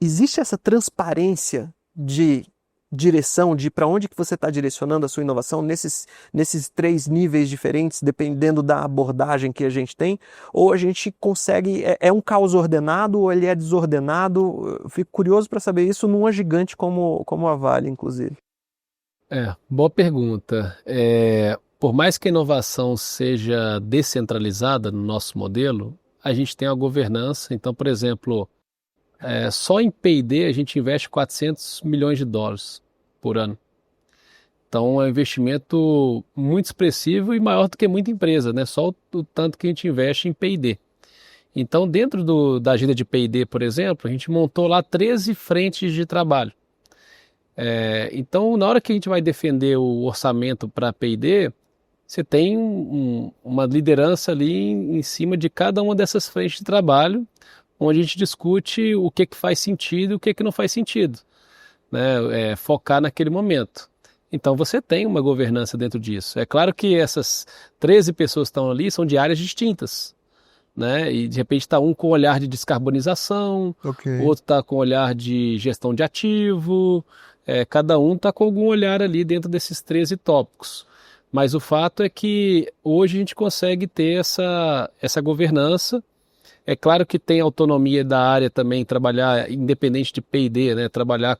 Speaker 2: existe essa transparência de direção de para onde que você está direcionando a sua inovação nesses três níveis diferentes, dependendo da abordagem que a gente tem, ou a gente consegue, é um caos ordenado ou ele é desordenado? Eu fico curioso para saber isso numa gigante como a Vale, inclusive.
Speaker 1: Boa pergunta. Por mais que a inovação seja descentralizada no nosso modelo, a gente tem a governança. Então, por exemplo, só em P&D a gente investe 400 milhões de dólares por ano. Então é um investimento muito expressivo e maior do que muita empresa, né? Só o tanto que a gente investe em P&D. Então, dentro da agenda de P&D, por exemplo, a gente montou lá 13 frentes de trabalho. Então, na hora que a gente vai defender o orçamento para P&D, você tem uma liderança ali em cima de cada uma dessas frentes de trabalho, onde a gente discute o que faz sentido e o que não faz sentido, né? Focar naquele momento. Então você tem uma governança dentro disso. É claro que essas 13 pessoas que estão ali são de áreas distintas, né? E de repente está um com olhar de descarbonização,
Speaker 2: Ok.
Speaker 1: outro está com olhar de gestão de ativo, cada um está com algum olhar ali dentro desses 13 tópicos. Mas o fato é que hoje a gente consegue ter essa governança. É claro que tem autonomia da área também, trabalhar independente de P&D, né? Trabalhar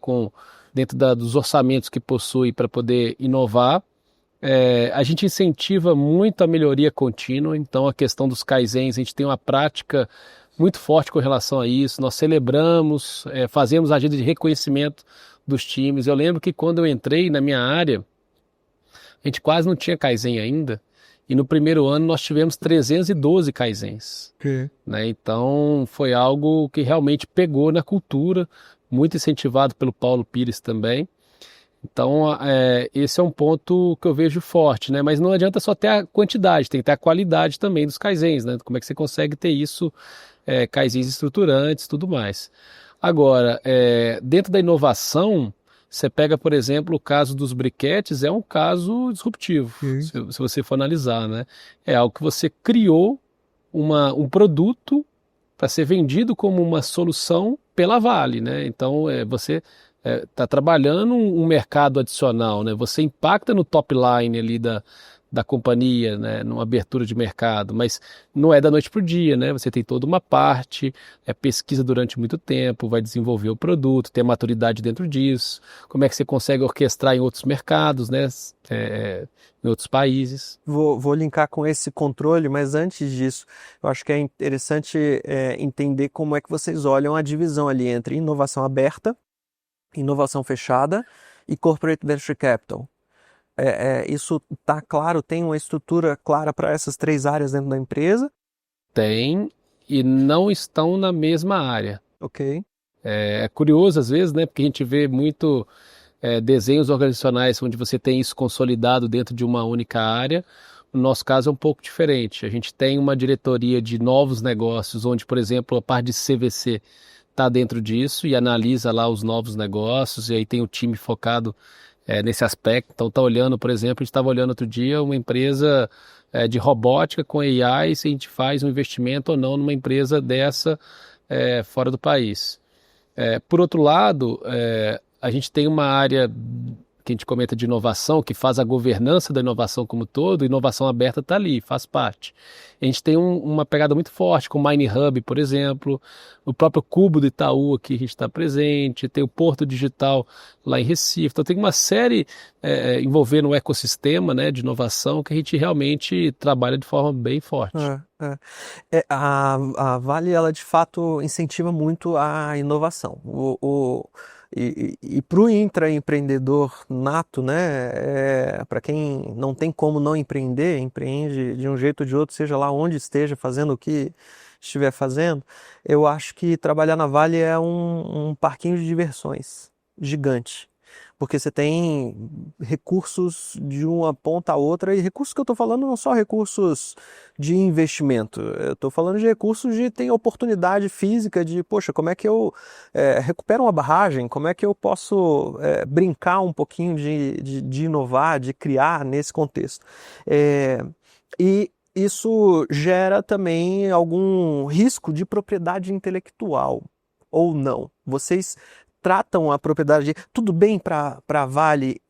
Speaker 1: dentro dos orçamentos que possui para poder inovar. A gente incentiva muito a melhoria contínua, então a questão dos kaizens, a gente tem uma prática muito forte com relação a isso. Nós celebramos, fazemos agenda de reconhecimento dos times. Eu lembro que quando eu entrei na minha área, a gente quase não tinha kaizen ainda, e no primeiro ano nós tivemos 312 kaizens.
Speaker 2: Ok.
Speaker 1: Né? Então foi algo que realmente pegou na cultura, muito incentivado pelo Paulo Pires também. Então esse é um ponto que eu vejo forte, né? Mas não adianta só ter a quantidade, tem que ter a qualidade também dos kaizens, né? Como é que você consegue ter isso, kaizens estruturantes, tudo mais. Agora, dentro da inovação, você pega, por exemplo, o caso dos briquetes, é um caso disruptivo,
Speaker 2: Ok.
Speaker 1: se você for analisar, né? É algo que você criou um produto para ser vendido como uma solução pela Vale, né? Então você está trabalhando um mercado adicional, né? Você impacta no top line ali da companhia, né? Numa abertura de mercado, mas não é da noite para o dia, né? Você tem toda uma parte, pesquisa durante muito tempo, vai desenvolver o produto, ter maturidade dentro disso, como é que você consegue orquestrar em outros mercados, né? Em outros países.
Speaker 2: Vou linkar com esse controle, mas antes disso, eu acho que é interessante entender como é que vocês olham a divisão ali entre inovação aberta, inovação fechada e corporate venture capital. Isso está claro, tem uma estrutura clara para essas três áreas dentro da empresa?
Speaker 1: Tem e não estão na mesma área.
Speaker 2: Ok.
Speaker 1: É curioso às vezes, né? Porque a gente vê muito desenhos organizacionais onde você tem isso consolidado dentro de uma única área. No nosso caso é um pouco diferente. A gente tem uma diretoria de novos negócios, onde, por exemplo, a parte de CVC está dentro disso e analisa lá os novos negócios, e aí tem o time focado nesse aspecto. Então está olhando, por exemplo, a gente estava olhando outro dia uma empresa de robótica com AI, se a gente faz um investimento ou não numa empresa dessa fora do país. Por outro lado, a gente tem uma área que a gente comenta de inovação, que faz a governança da inovação como todo, inovação aberta está ali, faz parte. A gente tem uma pegada muito forte com o Mine Hub, por exemplo, o próprio Cubo do Itaú aqui a gente está presente, tem o Porto Digital lá em Recife, então tem uma série envolvendo o ecossistema, né, de inovação que a gente realmente trabalha de forma bem forte.
Speaker 2: A Vale, ela de fato incentiva muito a inovação. E para o intraempreendedor nato, né, para quem não tem como não empreender, empreende de um jeito ou de outro, seja lá onde esteja, fazendo o que estiver fazendo, eu acho que trabalhar na Vale é um parquinho de diversões gigante. Porque você tem recursos de uma ponta a outra, e recursos que eu estou falando não só recursos de investimento, eu estou falando de recursos de ter oportunidade física de, poxa, como é que eu recupero uma barragem, como é que eu posso brincar um pouquinho de inovar, de criar nesse contexto. E isso gera também algum risco de propriedade intelectual, ou não? Vocês tratam a propriedade. Tudo bem para a Vale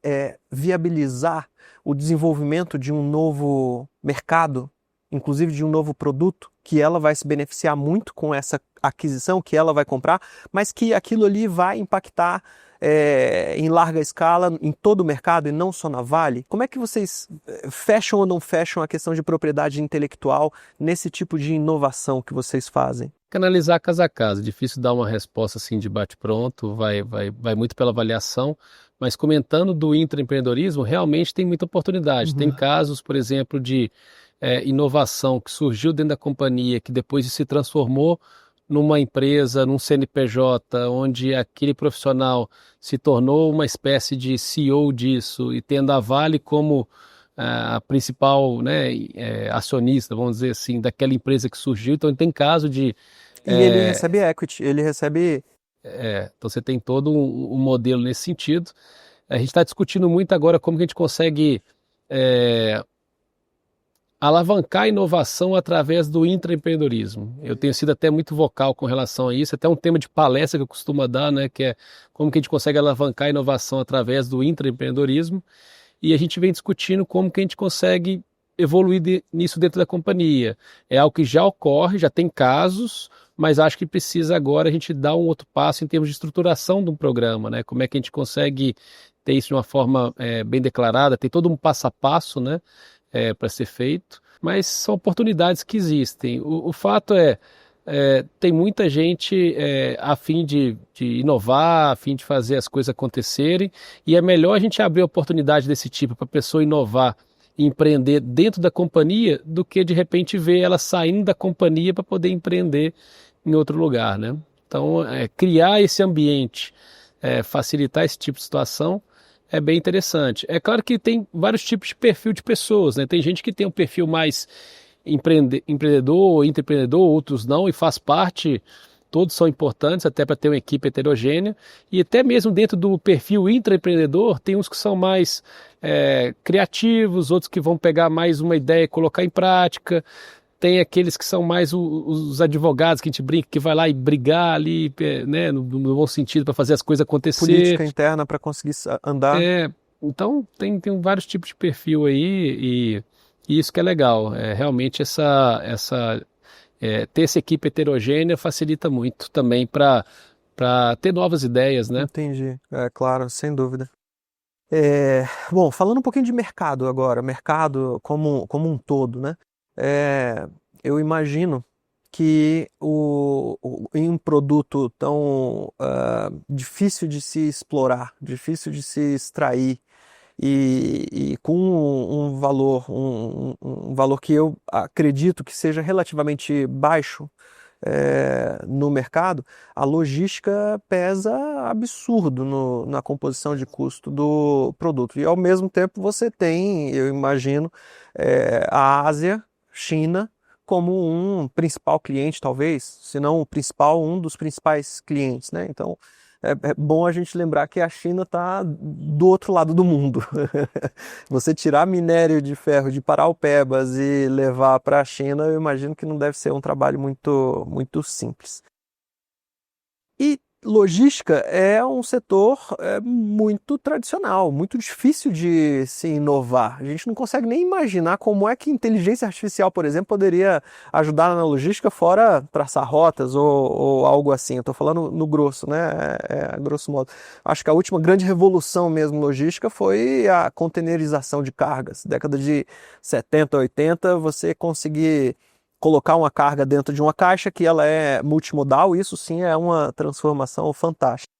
Speaker 2: viabilizar o desenvolvimento de um novo mercado, inclusive de um novo produto, que ela vai se beneficiar muito com essa aquisição, que ela vai comprar, mas que aquilo ali vai impactar em larga escala em todo o mercado e não só na Vale? Como é que vocês fecham ou não fecham a questão de propriedade intelectual nesse tipo de inovação que vocês fazem?
Speaker 1: Canalizar casa a casa, difícil dar uma resposta assim de bate-pronto, vai muito pela avaliação, mas comentando do intraempreendedorismo, realmente tem muita oportunidade. Tem casos, por exemplo, de inovação que surgiu dentro da companhia, que depois se transformou numa empresa, num CNPJ, onde aquele profissional se tornou uma espécie de CEO disso, e tendo a Vale como a principal, né, acionista, vamos dizer assim, daquela empresa que surgiu. Então tem caso de...
Speaker 2: E ele recebe equity, ele recebe...
Speaker 1: então você tem todo um modelo nesse sentido. A gente está discutindo muito agora como que a gente consegue alavancar a inovação através do intraempreendedorismo. Eu tenho sido até muito vocal com relação a isso, até um tema de palestra que eu costumo dar, né, que é como que a gente consegue alavancar a inovação através do intraempreendedorismo, e a gente vem discutindo como que a gente consegue evoluir nisso dentro da companhia. É algo que já ocorre, já tem casos, mas acho que precisa agora a gente dar um outro passo em termos de estruturação de um programa, né? Como é que a gente consegue ter isso de uma forma bem declarada, tem todo um passo a passo, né, para ser feito, mas são oportunidades que existem. O fato tem muita gente a fim de inovar, a fim de fazer as coisas acontecerem, e é melhor a gente abrir oportunidade desse tipo para a pessoa inovar e empreender dentro da companhia do que de repente ver ela saindo da companhia para poder empreender em outro lugar, né? Então, criar esse ambiente, facilitar esse tipo de situação é bem interessante. É claro que tem vários tipos de perfil de pessoas, né? Tem gente que tem um perfil mais empreendedor ou intraempreendedor, outros não, e faz parte, todos são importantes até para ter uma equipe heterogênea, e até mesmo dentro do perfil intraempreendedor tem uns que são mais criativos, outros que vão pegar mais uma ideia e colocar em prática, tem aqueles que são mais os advogados que a gente brinca, que vai lá e brigar ali, né, no bom sentido, para fazer as coisas acontecer.
Speaker 2: Política interna para conseguir andar.
Speaker 1: Então tem vários tipos de perfil aí, e isso que é legal. Realmente ter essa equipe heterogênea facilita muito também para ter novas ideias, né?
Speaker 2: Entendi, claro, sem dúvida. Bom, falando um pouquinho de mercado agora, mercado como um todo, né? Eu imagino que em um produto tão difícil de se explorar, difícil de se extrair, e com um valor que eu acredito que seja relativamente baixo no mercado, a logística pesa absurdo na composição de custo do produto. E ao mesmo tempo você tem, eu imagino, a Ásia, China, como um principal cliente, talvez, se não o principal, um dos principais clientes, né? Então, é bom a gente lembrar que a China está do outro lado do mundo. Você tirar minério de ferro de Paraupebas e levar para a China, eu imagino que não deve ser um trabalho muito, muito simples. E logística é um setor muito tradicional, muito difícil de se inovar. A gente não consegue nem imaginar como é que inteligência artificial, por exemplo, poderia ajudar na logística, fora traçar rotas ou algo assim. Eu estou falando no grosso, né? Grosso modo. Acho que a última grande revolução mesmo logística foi a containerização de cargas. Década de 70, 80, você conseguir colocar uma carga dentro de uma caixa que ela é multimodal, isso sim é uma transformação fantástica.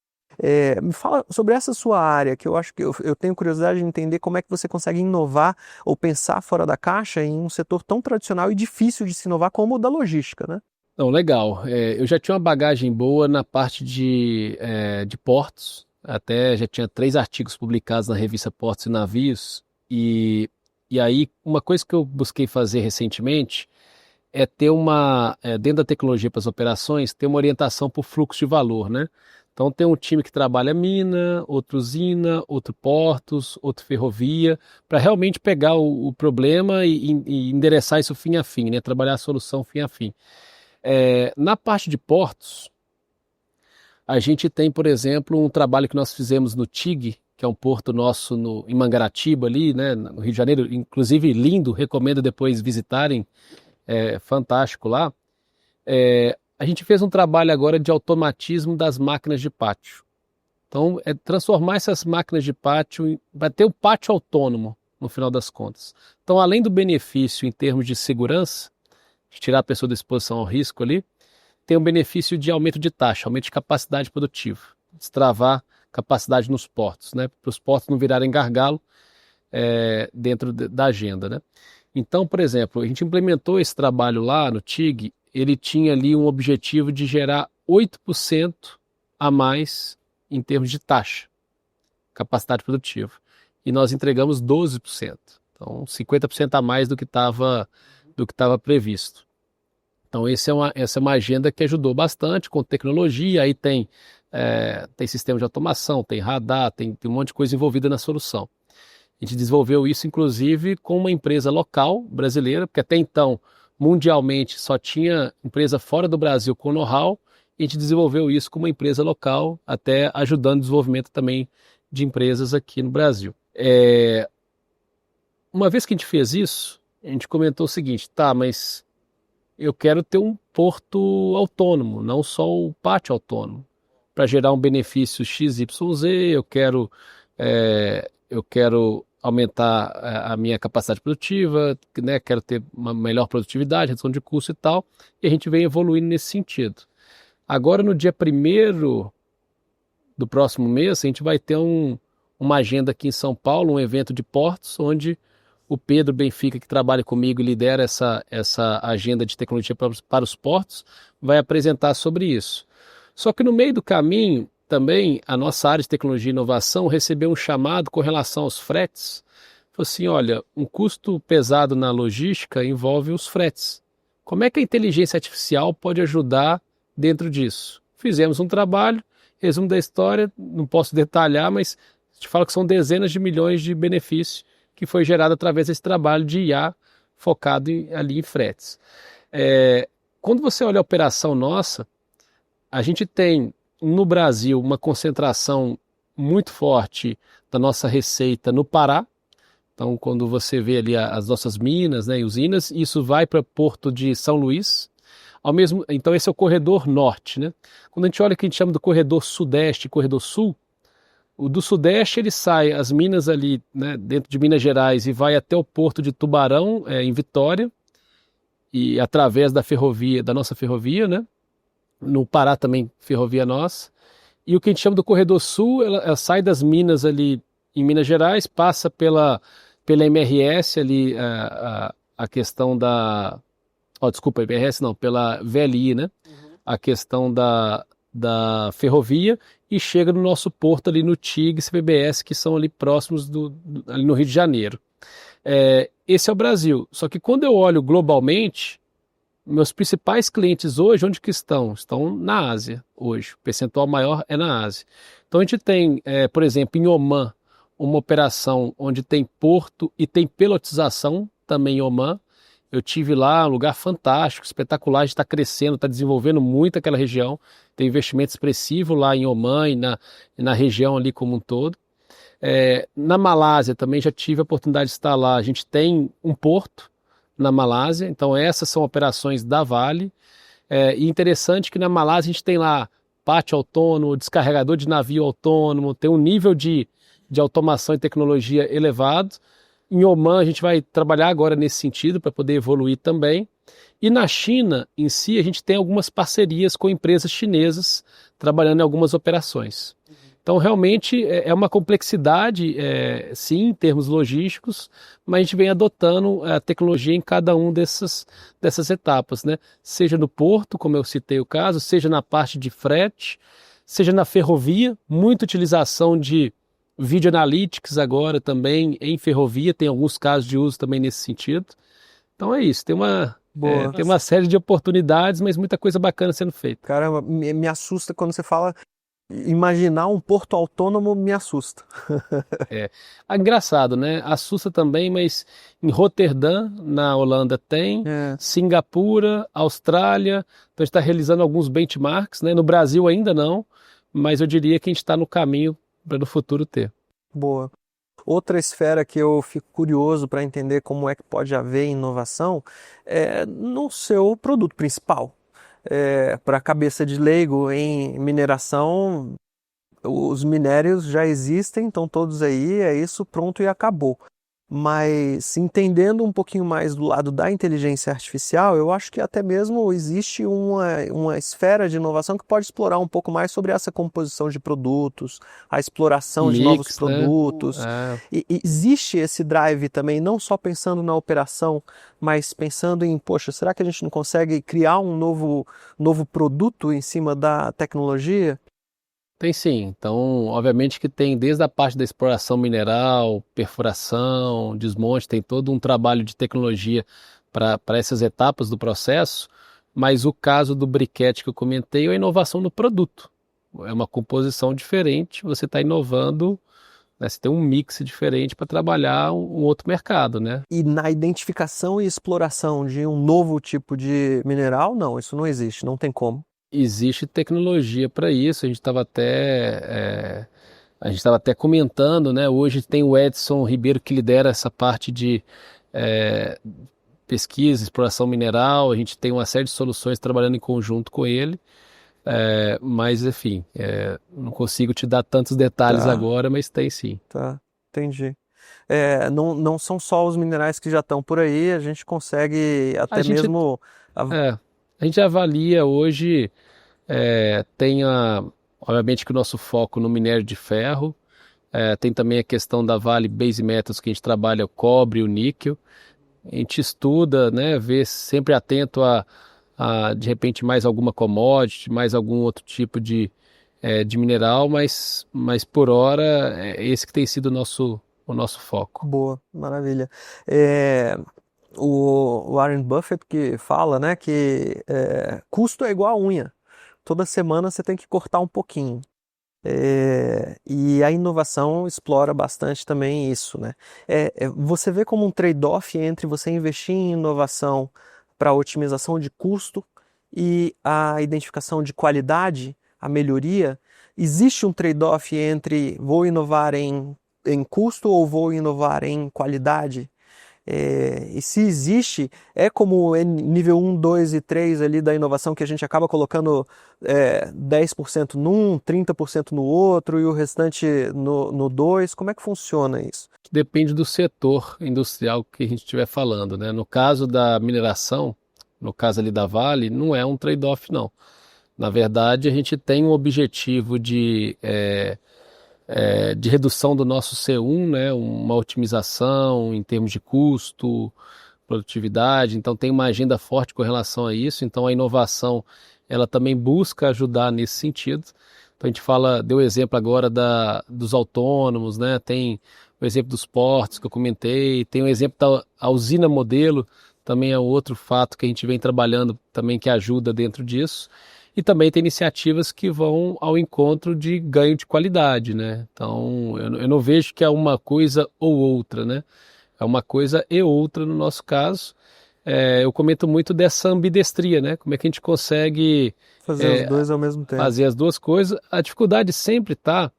Speaker 2: Me fala sobre essa sua área, que eu acho que eu tenho curiosidade de entender como é que você consegue inovar ou pensar fora da caixa em um setor tão tradicional e difícil de se inovar como o da logística, né?
Speaker 1: Não, legal. Eu já tinha uma bagagem boa na parte de portos, até já tinha 3 artigos publicados na revista Portos e Navios, e aí uma coisa que eu busquei fazer recentemente é ter dentro da tecnologia para as operações, ter uma orientação para o fluxo de valor, né? Então tem um time que trabalha mina, outro usina, outro portos, outro ferrovia, para realmente pegar o problema e endereçar isso fim a fim, né? Trabalhar a solução fim a fim. Na parte de portos, A gente tem, por exemplo, um trabalho que nós fizemos no TIG, que é um porto nosso em Mangaratiba ali, né, no Rio de Janeiro, inclusive lindo, recomendo depois visitarem, é fantástico lá. A gente fez um trabalho agora de automatismo das máquinas de pátio. Então, é transformar essas máquinas de pátio, vai ter o pátio autônomo, no final das contas. Então, além do benefício em termos de segurança, de tirar a pessoa da exposição ao risco ali, tem um benefício de aumento de taxa, aumento de capacidade produtiva, destravar capacidade nos portos, né, para os portos não virarem gargalo dentro da agenda, né. Então, por exemplo, a gente implementou esse trabalho lá no TIG, ele tinha ali um objetivo de gerar 8% a mais em termos de taxa, capacidade produtiva. E nós entregamos 12%. Então, 50% a mais do que estava previsto. Então, essa é uma agenda que ajudou bastante com tecnologia. Aí tem sistema de automação, tem radar, tem um monte de coisa envolvida na solução. A gente desenvolveu isso, inclusive, com uma empresa local brasileira, porque até então, mundialmente, só tinha empresa fora do Brasil com know-how. A gente desenvolveu isso com uma empresa local, até ajudando o desenvolvimento também de empresas aqui no Brasil. Uma vez que a gente fez isso, a gente comentou o seguinte, tá, mas eu quero ter um porto autônomo, não só o pátio autônomo, para gerar um benefício XYZ, eu quero aumentar a minha capacidade produtiva, né, quero ter uma melhor produtividade, redução de custo e tal, e a gente vem evoluindo nesse sentido. Agora, no dia 1º do próximo mês, a gente vai ter uma agenda aqui em São Paulo, um evento de portos, onde o Pedro Benfica, que trabalha comigo e lidera essa agenda de tecnologia para os portos, vai apresentar sobre isso. Só que no meio do caminho, também, a nossa área de tecnologia e inovação recebeu um chamado com relação aos fretes. Falou assim, olha, um custo pesado na logística envolve os fretes. Como é que a inteligência artificial pode ajudar dentro disso? Fizemos um trabalho, resumo da história, não posso detalhar, mas te falo que são dezenas de milhões de benefícios que foi gerado através desse trabalho de IA focado ali em fretes. Quando você olha a operação nossa, a gente tem no Brasil uma concentração muito forte da nossa receita no Pará. Então, quando você vê ali as nossas minas, né, e usinas, isso vai para o Porto de São Luís. Então, esse é o corredor norte, né? Quando a gente olha o que a gente chama do corredor sudeste e corredor sul, o do sudeste ele sai as minas ali, né, dentro de Minas Gerais e vai até o Porto de Tubarão, em Vitória, e através da ferrovia, da nossa ferrovia, né? No Pará também, ferrovia nossa. E o que a gente chama do corredor sul, ela sai das minas ali em Minas Gerais, passa pela MRS ali, a questão da... desculpa, MRS não, pela VLI, né? A questão da ferrovia e chega no nosso porto ali no TIG e CPBS, que são ali próximos ali no Rio de Janeiro. Esse é o Brasil. Só que quando eu olho globalmente, meus principais clientes hoje, onde que estão? Estão na Ásia hoje. O percentual maior é na Ásia. Então a gente tem, por exemplo, em Omã, uma operação onde tem porto e tem pelotização também em Omã. Eu tive lá, um lugar fantástico, espetacular, a gente está crescendo, está desenvolvendo muito aquela região. Tem investimento expressivo lá em Omã e na região ali como um todo. Na Malásia também já tive a oportunidade de estar lá. A gente tem um porto na Malásia, então essas são operações da Vale. E interessante que na Malásia a gente tem lá pátio autônomo, descarregador de navio autônomo, tem um nível de automação e tecnologia elevado. Em Omã a gente vai trabalhar agora nesse sentido para poder evoluir também. E na China em si a gente tem algumas parcerias com empresas chinesas trabalhando em algumas operações. Então realmente é uma complexidade, sim, em termos logísticos, mas a gente vem adotando a tecnologia em cada uma dessas etapas, né? Seja no porto, como eu citei o caso, seja na parte de frete, seja na ferrovia, muita utilização de Video Analytics agora também em ferrovia, tem alguns casos de uso também nesse sentido. Então é isso, tem uma série de oportunidades, mas muita coisa bacana sendo feita.
Speaker 2: Caramba, me assusta quando você fala, imaginar um porto autônomo me assusta.
Speaker 1: Engraçado, né? Assusta também, mas em Roterdã, na Holanda tem, Singapura, Austrália, então a gente está realizando alguns benchmarks, né? No Brasil ainda não, mas eu diria que a gente está no caminho para no futuro ter.
Speaker 2: Boa. Outra esfera que eu fico curioso para entender como é que pode haver inovação é no seu produto principal. Para a cabeça de leigo em mineração, os minérios já existem, estão todos aí, é isso, pronto e acabou. Mas entendendo um pouquinho mais do lado da inteligência artificial, eu acho que até mesmo existe uma esfera de inovação que pode explorar um pouco mais sobre essa composição de produtos, a exploração de novos
Speaker 1: Mix, né?
Speaker 2: produtos. E existe esse drive também, não só pensando na operação, mas pensando em, poxa, será que a gente não consegue criar um novo produto em cima da tecnologia?
Speaker 1: Tem sim. Então, obviamente que tem desde a parte da exploração mineral, perfuração, desmonte, tem todo um trabalho de tecnologia para essas etapas do processo, mas o caso do briquete que eu comentei é a inovação do produto. É uma composição diferente, você está inovando, né, você tem um mix diferente para trabalhar um outro mercado, né?
Speaker 2: E na identificação e exploração de um novo tipo de mineral, não, isso não existe, não tem como.
Speaker 1: Existe tecnologia para isso, a gente estava até comentando, né? Hoje tem o Edson Ribeiro que lidera essa parte de é, pesquisa, exploração mineral, a gente tem uma série de soluções trabalhando em conjunto com ele, mas enfim, não consigo te dar tantos detalhes
Speaker 2: Tá,
Speaker 1: agora, mas tem sim.
Speaker 2: tá, entendi. Não são só os minerais que já estão por aí, a gente consegue
Speaker 1: A
Speaker 2: até
Speaker 1: gente,
Speaker 2: mesmo.
Speaker 1: a gente avalia hoje, obviamente que o nosso foco no minério de ferro, tem também a questão da Vale Base Metals, que a gente trabalha o cobre e o níquel. A gente estuda, né, vê sempre atento a de repente mais alguma commodity, mais algum outro tipo de mineral, mas por hora é esse que tem sido o nosso foco.
Speaker 2: Boa, maravilha. É, o Warren Buffett que fala, né, que custo é igual a unha. Toda semana você tem que cortar um pouquinho. E a inovação explora bastante também isso, né? Você vê como um trade-off entre você investir em inovação para otimização de custo e a identificação de qualidade, a melhoria. Existe um trade-off entre vou inovar em custo ou vou inovar em qualidade? E se existe, é como nível 1, 2 e 3 ali da inovação que a gente acaba colocando 10% num, 30% no outro e o restante no 2. Como é que funciona isso?
Speaker 1: Depende do setor industrial que a gente estiver falando, né? No caso da mineração, no caso ali da Vale, não é um trade-off, não. Na verdade, a gente tem um objetivo de redução do nosso C1, né, uma otimização em termos de custo, produtividade, então tem uma agenda forte com relação a isso, então a inovação ela também busca ajudar nesse sentido. Então a gente deu o exemplo agora dos autônomos, né, tem o exemplo dos portos que eu comentei, tem o exemplo da a usina modelo, também é outro fato que a gente vem trabalhando também que ajuda dentro disso. E também tem iniciativas que vão ao encontro de ganho de qualidade, né? Então, eu não vejo que é uma coisa ou outra, né? É uma coisa e outra no nosso caso. Eu comento muito dessa ambidestria, né? Como é que a gente consegue
Speaker 2: Fazer os dois ao mesmo tempo.
Speaker 1: fazer as duas coisas? A dificuldade sempre está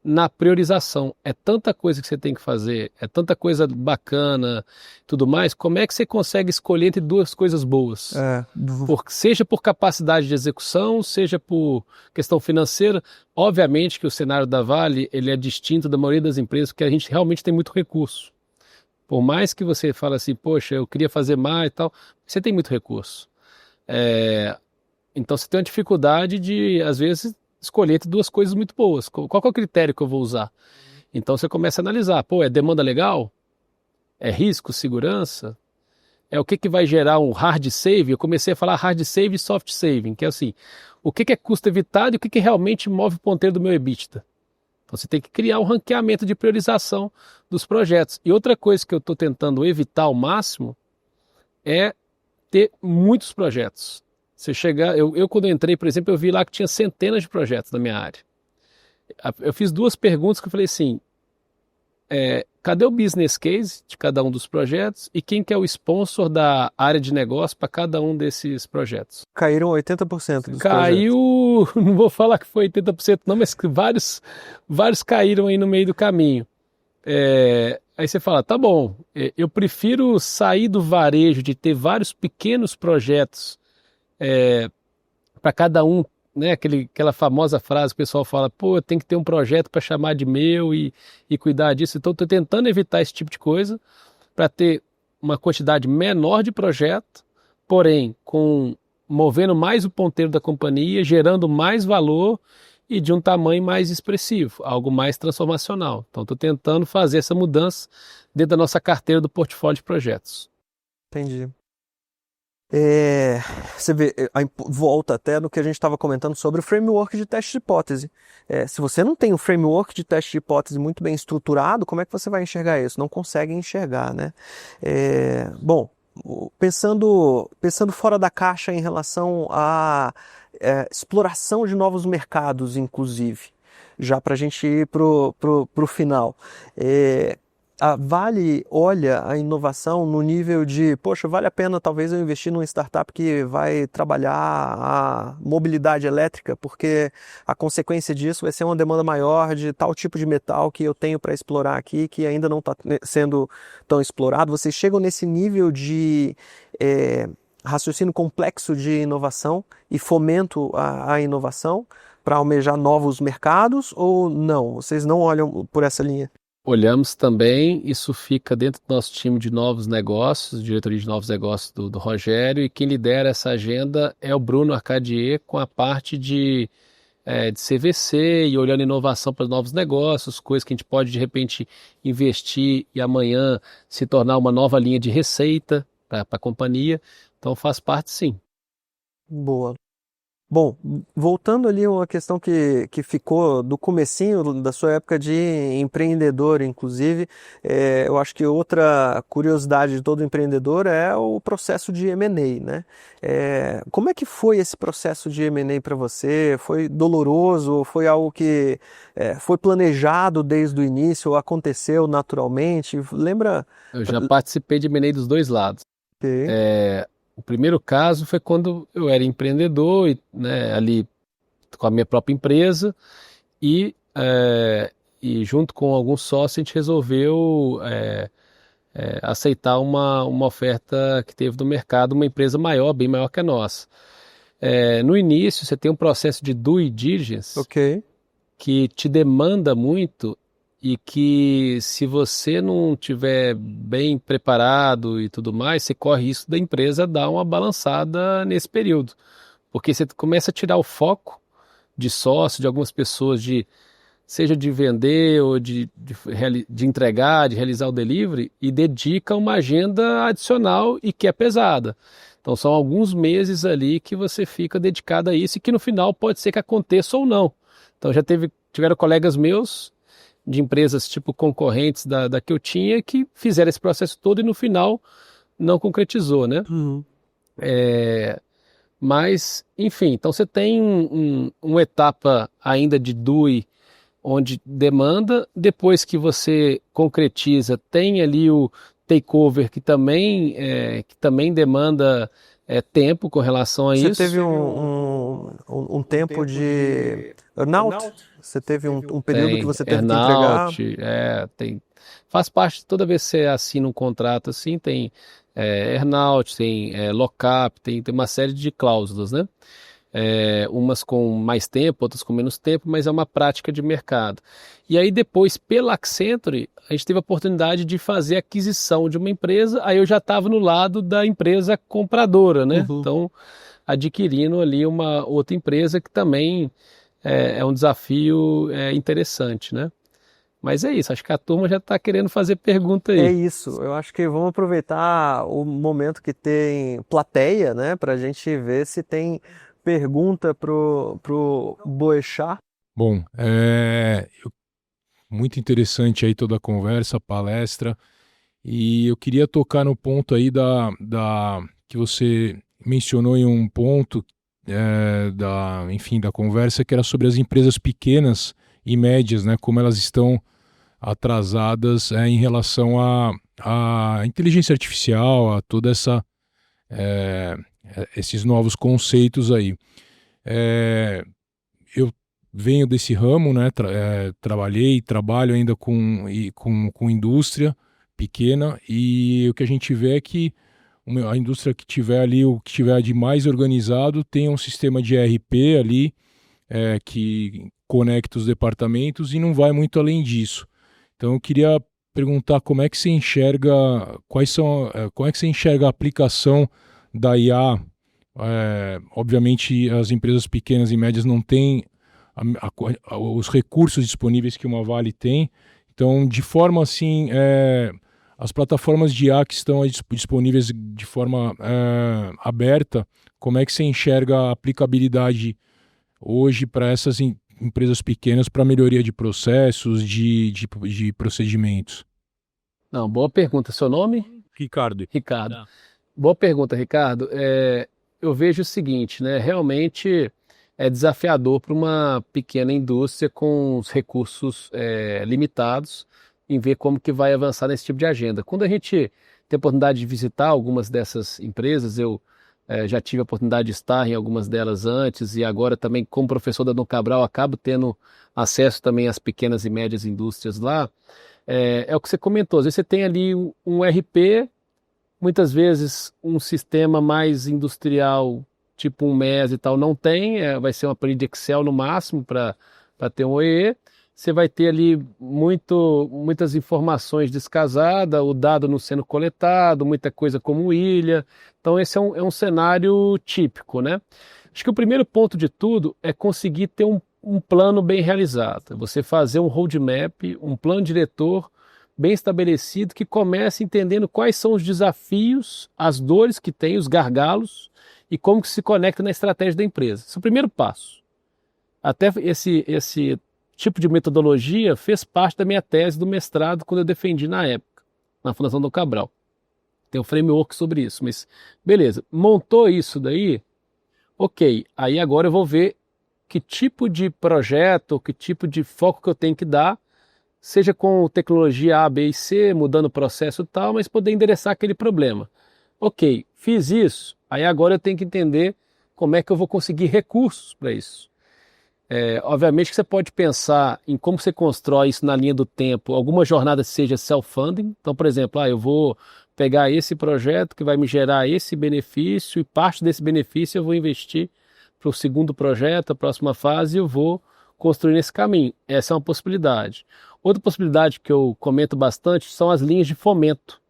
Speaker 1: na priorização. É tanta coisa que você tem que fazer, é tanta coisa bacana, tudo mais. Como é que você consegue escolher entre duas coisas boas? Seja por capacidade de execução, seja por questão financeira. Obviamente que o cenário da Vale ele é distinto da maioria das empresas, porque a gente realmente tem muito recurso. Por mais que você fale assim, poxa, eu queria fazer mais e tal, você tem muito recurso. Então você tem uma dificuldade de, às vezes, escolher entre duas coisas muito boas. Qual que é o critério que eu vou usar? Então você começa a analisar, é demanda legal? É risco, segurança? O que vai gerar um hard save? Eu comecei a falar hard save e soft saving, que é assim, o que é custo evitado e o que realmente move o ponteiro do meu EBITDA. Então você tem que criar um ranqueamento de priorização dos projetos. E outra coisa que eu estou tentando evitar ao máximo é ter muitos projetos. Você chegar, eu quando entrei, por exemplo, eu vi lá que tinha centenas de projetos na minha área. Eu fiz duas perguntas que eu falei assim, cadê o business case de cada um dos projetos e quem que é o sponsor da área de negócio para cada um desses projetos?
Speaker 2: Caíram 80% dos projetos.
Speaker 1: Caiu, não vou falar que foi 80% não, mas que vários caíram aí no meio do caminho. Aí você fala, tá bom, eu prefiro sair do varejo de ter vários pequenos projetos para cada um, né? Aquela famosa frase que o pessoal fala, pô, eu tenho que ter um projeto para chamar de meu e cuidar disso. Então, estou tentando evitar esse tipo de coisa para ter uma quantidade menor de projeto, porém, movendo mais o ponteiro da companhia, gerando mais valor e de um tamanho mais expressivo, algo mais transformacional. Então, estou tentando fazer essa mudança dentro da nossa carteira do portfólio de projetos.
Speaker 2: Entendi. Você vê, volta até no que a gente estava comentando sobre o framework de teste de hipótese. Se você não tem um framework de teste de hipótese muito bem estruturado, como é que você vai enxergar isso? Não consegue enxergar, né? Bom, pensando fora da caixa em relação à exploração de novos mercados, inclusive, já para a gente ir para o final. A Vale olha a inovação no nível de, poxa, vale a pena talvez eu investir numa startup que vai trabalhar a mobilidade elétrica, porque a consequência disso vai ser uma demanda maior de tal tipo de metal que eu tenho para explorar aqui, que ainda não está sendo tão explorado. Vocês chegam nesse nível de raciocínio complexo de inovação e fomento à inovação para almejar novos mercados ou não? Vocês não olham por essa linha?
Speaker 1: Olhamos também, isso fica dentro do nosso time de novos negócios, diretoria de novos negócios do Rogério, e quem lidera essa agenda é o Bruno Arcadier, com a parte de CVC e olhando inovação para novos negócios, coisas que a gente pode de repente investir e amanhã se tornar uma nova linha de receita para a companhia. Então faz parte sim.
Speaker 2: Boa. Bom, voltando ali a uma questão que ficou do comecinho da sua época de empreendedor, inclusive, eu acho que outra curiosidade de todo empreendedor é o processo de M&A, né? Como é que foi esse processo de M&A para você? Foi doloroso? Foi algo que foi planejado desde o início ou aconteceu naturalmente? Lembra?
Speaker 1: Eu já participei de M&A dos dois lados.
Speaker 2: Okay.
Speaker 1: O primeiro caso foi quando eu era empreendedor, né, ali com a minha própria empresa, e junto com alguns sócios a gente resolveu aceitar uma oferta que teve no mercado, uma empresa maior, bem maior que a nossa. No início você tem um processo de due diligence que te demanda muito e que se você não tiver bem preparado e tudo mais, você corre risco da empresa dar uma balançada nesse período. Porque você começa a tirar o foco de sócio, de algumas pessoas, seja de vender ou de entregar, de realizar o delivery, e dedica uma agenda adicional e que é pesada. Então são alguns meses ali que você fica dedicado a isso e que no final pode ser que aconteça ou não. Então já tiveram colegas meus de empresas tipo concorrentes da que eu tinha, que fizeram esse processo todo e no final não concretizou, né?
Speaker 2: Uhum.
Speaker 1: Mas, enfim, então você tem uma etapa ainda de DUI, onde demanda, depois que você concretiza, tem ali o takeover que também demanda tempo com relação a isso.
Speaker 2: Você teve um tempo de earnout? Você teve um período que você teve que entregar?
Speaker 1: Faz parte, toda vez que você assina um contrato assim, tem earnout, tem lock-up, tem uma série de cláusulas, né? Umas com mais tempo, outras com menos tempo, mas é uma prática de mercado. E aí depois, pela Accenture, a gente teve a oportunidade de fazer a aquisição de uma empresa, aí eu já estava no lado da empresa compradora, né?
Speaker 2: Uhum.
Speaker 1: Então, adquirindo ali uma outra empresa que também é um desafio interessante, né? Mas é isso, acho que a turma já está querendo fazer pergunta aí.
Speaker 2: É isso, eu acho que vamos aproveitar o momento que tem plateia, né, para a gente ver se tem pergunta pro Boechat.
Speaker 3: Bom, muito interessante aí toda a conversa, a palestra, e eu queria tocar no ponto aí que você mencionou em um ponto da conversa, que era sobre as empresas pequenas e médias, né, como elas estão atrasadas em relação à inteligência artificial, a toda esses novos conceitos aí. Eu venho desse ramo, né? Trabalhei e trabalho ainda com indústria pequena, e o que a gente vê é que a indústria que tiver ali, o que tiver de mais organizado, tem um sistema de ERP ali, que conecta os departamentos e não vai muito além disso. Então eu queria perguntar como é que você enxerga, como é que você enxerga a aplicação da IA. Obviamente as empresas pequenas e médias não têm os recursos disponíveis que uma Vale tem, então de forma assim, as plataformas de IA que estão disponíveis de forma aberta, como é que você enxerga a aplicabilidade hoje para essas empresas pequenas para melhoria de processos, de procedimentos?
Speaker 1: Não, boa pergunta. Seu nome?
Speaker 3: Ricardo.
Speaker 1: Ricardo.
Speaker 3: Tá.
Speaker 1: Boa pergunta, Ricardo. Eu vejo o seguinte, né? Realmente é desafiador para uma pequena indústria com os recursos limitados em ver como que vai avançar nesse tipo de agenda. Quando a gente tem a oportunidade de visitar algumas dessas empresas, eu já tive a oportunidade de estar em algumas delas antes, e agora também, como professor da Dom Cabral, acabo tendo acesso também às pequenas e médias indústrias lá. É o que você comentou, às vezes você tem ali um RP, muitas vezes um sistema mais industrial, tipo um MES e tal, não tem, vai ser uma planilha de Excel no máximo para ter um OEE. Você vai ter ali muitas informações descasadas, o dado não sendo coletado, muita coisa como ilha. Então esse é um cenário típico, né? Acho que o primeiro ponto de tudo é conseguir ter um plano bem realizado. Você fazer um roadmap, um plano diretor bem estabelecido, que comece entendendo quais são os desafios, as dores que tem, os gargalos, e como que se conecta na estratégia da empresa. Esse é o primeiro passo. Até esse tipo de metodologia fez parte da minha tese do mestrado quando eu defendi na época, na Fundação Dom Cabral. Tem um framework sobre isso, mas beleza. Montou isso daí? Ok, aí agora eu vou ver que tipo de projeto, que tipo de foco que eu tenho que dar, seja com tecnologia A, B e C, mudando o processo e tal, mas poder endereçar aquele problema. Ok, fiz isso, aí agora eu tenho que entender como é que eu vou conseguir recursos para isso. Obviamente que você pode pensar em como você constrói isso na linha do tempo, alguma jornada seja self-funding. Então, por exemplo, eu vou pegar esse projeto que vai me gerar esse benefício, e parte desse benefício eu vou investir para o segundo projeto, a próxima fase, e eu vou construir nesse caminho. Essa é uma possibilidade. Outra possibilidade que eu comento bastante são as linhas de fomento.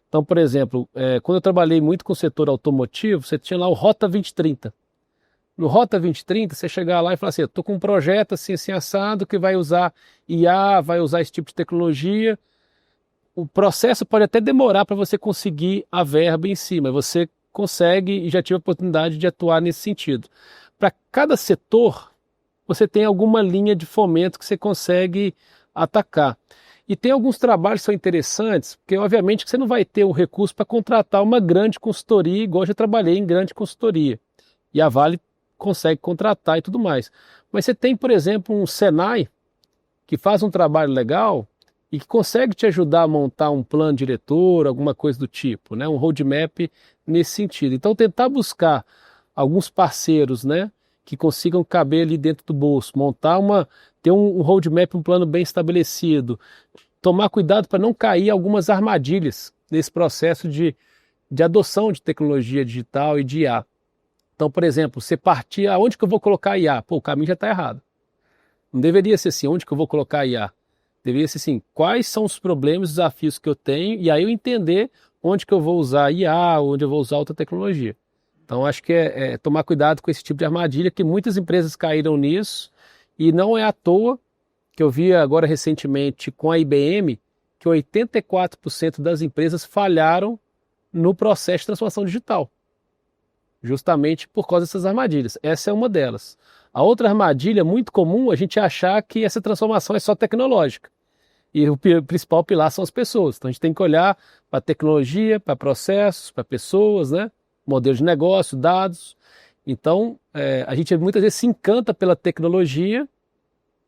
Speaker 1: Então, por exemplo, quando eu trabalhei muito com o setor automotivo, você tinha lá o Rota 2030. No Rota 2030, você chegar lá e falar assim, eu estou com um projeto assim assado que vai usar IA, vai usar esse tipo de tecnologia. O processo pode até demorar para você conseguir a verba em si, mas você consegue, e já tive a oportunidade de atuar nesse sentido. Para cada setor, você tem alguma linha de fomento que você consegue atacar. E tem alguns trabalhos que são interessantes, porque obviamente que você não vai ter o recurso para contratar uma grande consultoria, igual eu já trabalhei em grande consultoria. E a Vale consegue contratar e tudo mais. Mas você tem, por exemplo, um Senai que faz um trabalho legal e que consegue te ajudar a montar um plano diretor, alguma coisa do tipo, né? Um roadmap nesse sentido. Então tentar buscar alguns parceiros, né, que consigam caber ali dentro do bolso, ter um roadmap, um plano bem estabelecido, tomar cuidado para não cair algumas armadilhas nesse processo de adoção de tecnologia digital e de IA. Então, por exemplo, você partir, aonde que eu vou colocar a IA? Pô, o caminho já está errado. Não deveria ser assim, onde que eu vou colocar a IA? Deveria ser assim, quais são os problemas, os desafios que eu tenho, e aí eu entender onde que eu vou usar a IA, onde eu vou usar outra tecnologia. Então, acho que é tomar cuidado com esse tipo de armadilha, que muitas empresas caíram nisso, e não é à toa que eu vi agora recentemente com a IBM que 84% das empresas falharam no processo de transformação digital, justamente por causa dessas armadilhas. Essa é uma delas. A outra armadilha muito comum é a gente achar que essa transformação é só tecnológica. E o principal pilar são as pessoas. Então a gente tem que olhar para a tecnologia, para processos, para pessoas, né? Modelo de negócio, dados. Então a gente muitas vezes se encanta pela tecnologia,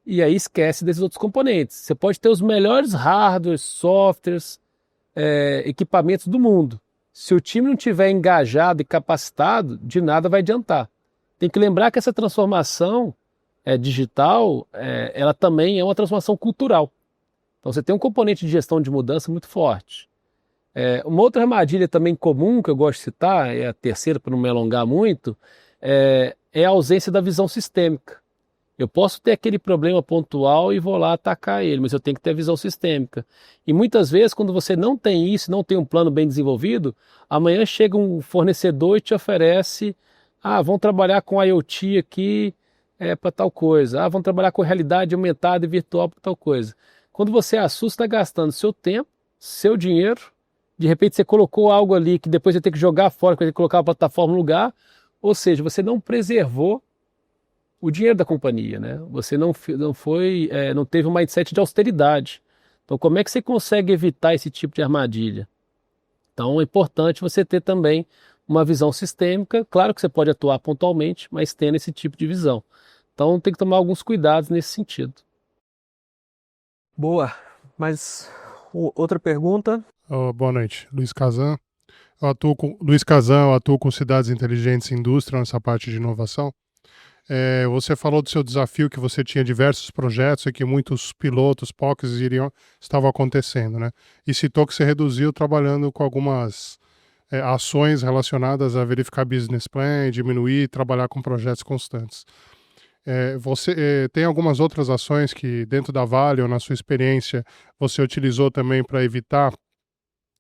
Speaker 1: e aí esquece desses outros componentes. Você pode ter os melhores hardwares, softwares, equipamentos do mundo. Se o time não tiver engajado e capacitado, de nada vai adiantar. Tem que lembrar que essa transformação digital, ela também é uma transformação cultural. Então você tem um componente de gestão de mudança muito forte. Uma outra armadilha também comum que eu gosto de citar, é a terceira para não me alongar muito, é a ausência da visão sistêmica. Eu posso ter aquele problema pontual e vou lá atacar ele, mas eu tenho que ter a visão sistêmica. E muitas vezes, quando você não tem isso, não tem um plano bem desenvolvido, amanhã chega um fornecedor e te oferece, vamos trabalhar com IoT aqui para tal coisa, vamos trabalhar com realidade aumentada e virtual para tal coisa. Quando você assusta, está gastando seu tempo, seu dinheiro, de repente você colocou algo ali que depois você tem que jogar fora, que vai ter que colocar a plataforma no lugar, ou seja, você não preservou o dinheiro da companhia, né? Você não teve um mindset de austeridade. Então, como é que você consegue evitar esse tipo de armadilha? Então, é importante você ter também uma visão sistêmica. Claro que você pode atuar pontualmente, mas tendo esse tipo de visão. Então, tem que tomar alguns cuidados nesse sentido.
Speaker 2: Boa. Mas outra pergunta?
Speaker 4: Boa noite, Luiz Kazan. Eu atuo com cidades inteligentes e indústria nessa parte de inovação. Você falou do seu desafio, que você tinha diversos projetos e que muitos pilotos, POCs estavam acontecendo, né? E citou que você reduziu trabalhando com algumas ações relacionadas a verificar business plan, diminuir, trabalhar com projetos constantes. Você tem algumas outras ações que dentro da Vale ou na sua experiência você utilizou também para evitar,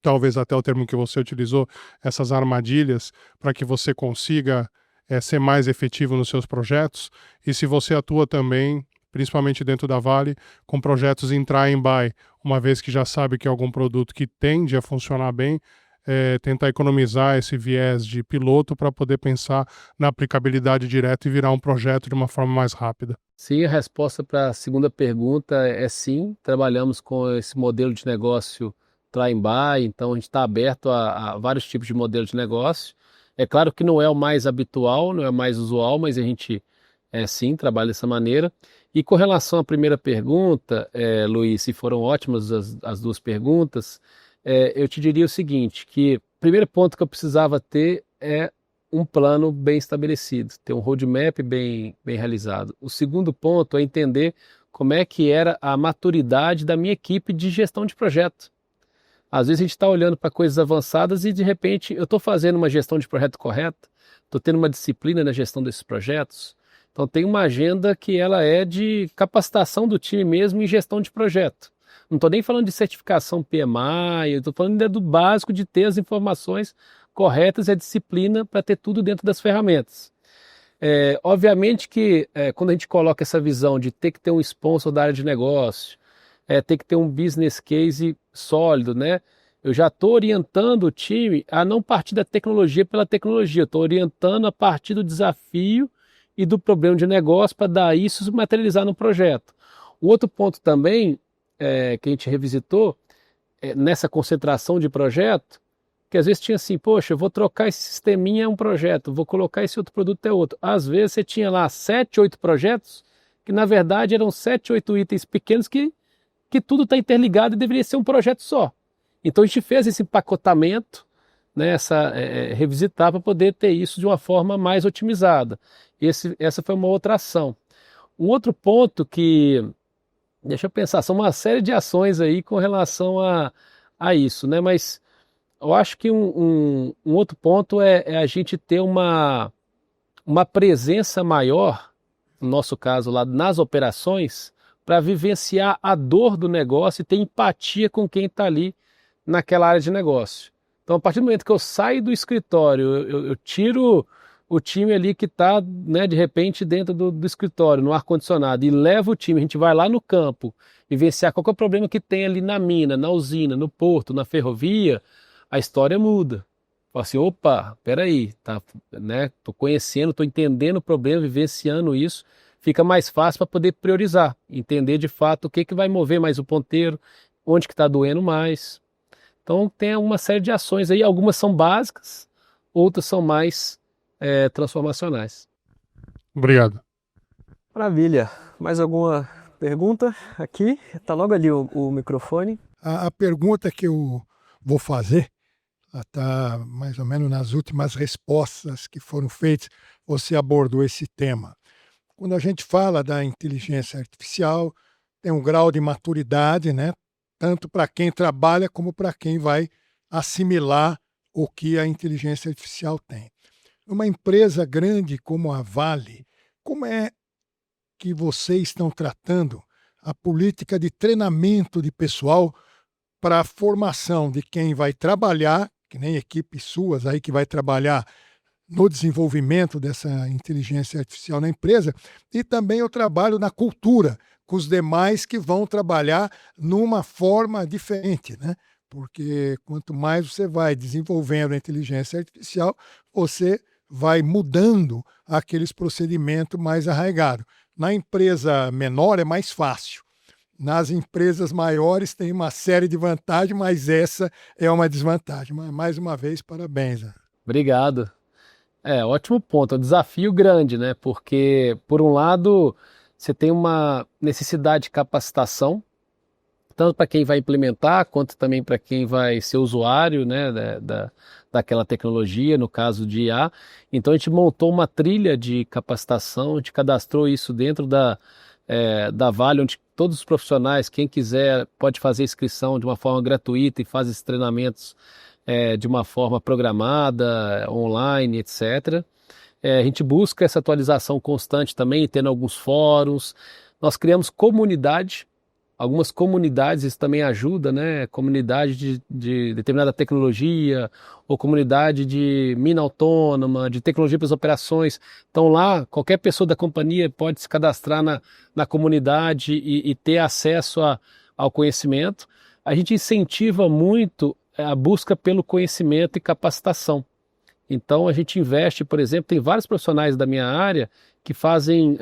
Speaker 4: talvez até o termo que você utilizou, essas armadilhas, para que você consiga ser mais efetivo nos seus projetos, e se você atua também, principalmente dentro da Vale, com projetos em try and buy, uma vez que já sabe que é algum produto que tende a funcionar bem, tentar economizar esse viés de piloto para poder pensar na aplicabilidade direta e virar um projeto de uma forma mais rápida.
Speaker 1: Sim, a resposta para a segunda pergunta é sim. Trabalhamos com esse modelo de negócio try and buy, então a gente está aberto a vários tipos de modelos de negócio. É claro que não é o mais habitual, não é o mais usual, mas a gente sim trabalha dessa maneira. E com relação à primeira pergunta, Luiz, se foram ótimas as duas perguntas, eu te diria o seguinte, que o primeiro ponto que eu precisava ter é um plano bem estabelecido, ter um roadmap bem realizado. O segundo ponto é entender como é que era a maturidade da minha equipe de gestão de projeto. Às vezes a gente está olhando para coisas avançadas e de repente eu estou fazendo uma gestão de projeto correta, estou tendo uma disciplina na gestão desses projetos. Então tem uma agenda que ela é de capacitação do time mesmo em gestão de projeto. Não estou nem falando de certificação PMI, eu estou falando do básico de ter as informações corretas e a disciplina para ter tudo dentro das ferramentas. Obviamente que quando a gente coloca essa visão de ter que ter um sponsor da área de negócio, ter que ter um business case sólido, né? Eu já estou orientando o time a não partir da tecnologia pela tecnologia, estou orientando a partir do desafio e do problema de negócio para dar isso e materializar no projeto. O outro ponto também que a gente revisitou nessa concentração de projeto, que às vezes tinha assim, poxa, eu vou trocar esse sisteminha é um projeto, vou colocar esse outro produto é outro. Às vezes você tinha lá 7, 8 projetos, que na verdade eram 7, 8 itens pequenos que tudo está interligado e deveria ser um projeto só. Então a gente fez esse empacotamento, né, revisitar para poder ter isso de uma forma mais otimizada. Essa foi uma outra ação. Um outro ponto que, deixa eu pensar, são uma série de ações aí com relação a isso, né? Mas eu acho que um outro ponto é a gente ter uma presença maior, no nosso caso lá, nas operações, para vivenciar a dor do negócio e ter empatia com quem está ali naquela área de negócio. Então, a partir do momento que eu saio do escritório, eu tiro o time ali que está, né, de repente, dentro do escritório, no ar-condicionado, e levo o time, a gente vai lá no campo, vivenciar qual que é o problema que tem ali na mina, na usina, no porto, na ferrovia, a história muda. Fala assim, opa, peraí, tá, né, tô conhecendo, tô entendendo o problema, vivenciando isso, fica mais fácil para poder priorizar, entender de fato o que vai mover mais o ponteiro, onde que está doendo mais. Então tem uma série de ações aí, algumas são básicas, outras são mais transformacionais.
Speaker 4: Obrigado.
Speaker 2: Maravilha. Mais alguma pergunta aqui, está logo ali o microfone.
Speaker 5: A pergunta que eu vou fazer está mais ou menos nas últimas respostas que foram feitas, você abordou esse tema. Quando a gente fala da inteligência artificial, tem um grau de maturidade, né? Tanto para quem trabalha como para quem vai assimilar o que a inteligência artificial tem. Numa empresa grande como a Vale, como é que vocês estão tratando a política de treinamento de pessoal para a formação de quem vai trabalhar, que nem equipes suas aí que vai trabalhar no desenvolvimento dessa inteligência artificial na empresa, e também o trabalho na cultura, com os demais que vão trabalhar numa forma diferente, né? Porque quanto mais você vai desenvolvendo a inteligência artificial, você vai mudando aqueles procedimentos mais arraigados. Na empresa menor é mais fácil. Nas empresas maiores tem uma série de vantagens, mas essa é uma desvantagem. Mas, mais uma vez, parabéns.
Speaker 1: Obrigado. Ótimo ponto. É um desafio grande, né? Porque, por um lado, você tem uma necessidade de capacitação, tanto para quem vai implementar, quanto também para quem vai ser usuário, né, daquela tecnologia, no caso de IA. Então, a gente montou uma trilha de capacitação, a gente cadastrou isso dentro da Vale, onde todos os profissionais, quem quiser, pode fazer inscrição de uma forma gratuita e faz esses treinamentos de uma forma programada, online, etc. A gente busca essa atualização constante também, tendo alguns fóruns. Nós criamos comunidade, algumas comunidades, isso também ajuda, né? Comunidade de determinada tecnologia, ou comunidade de mina autônoma, de tecnologia para as operações. Então lá, qualquer pessoa da companhia pode se cadastrar na comunidade e ter acesso ao conhecimento. A gente incentiva muito a busca pelo conhecimento e capacitação. Então a gente investe, por exemplo, tem vários profissionais da minha área que fazem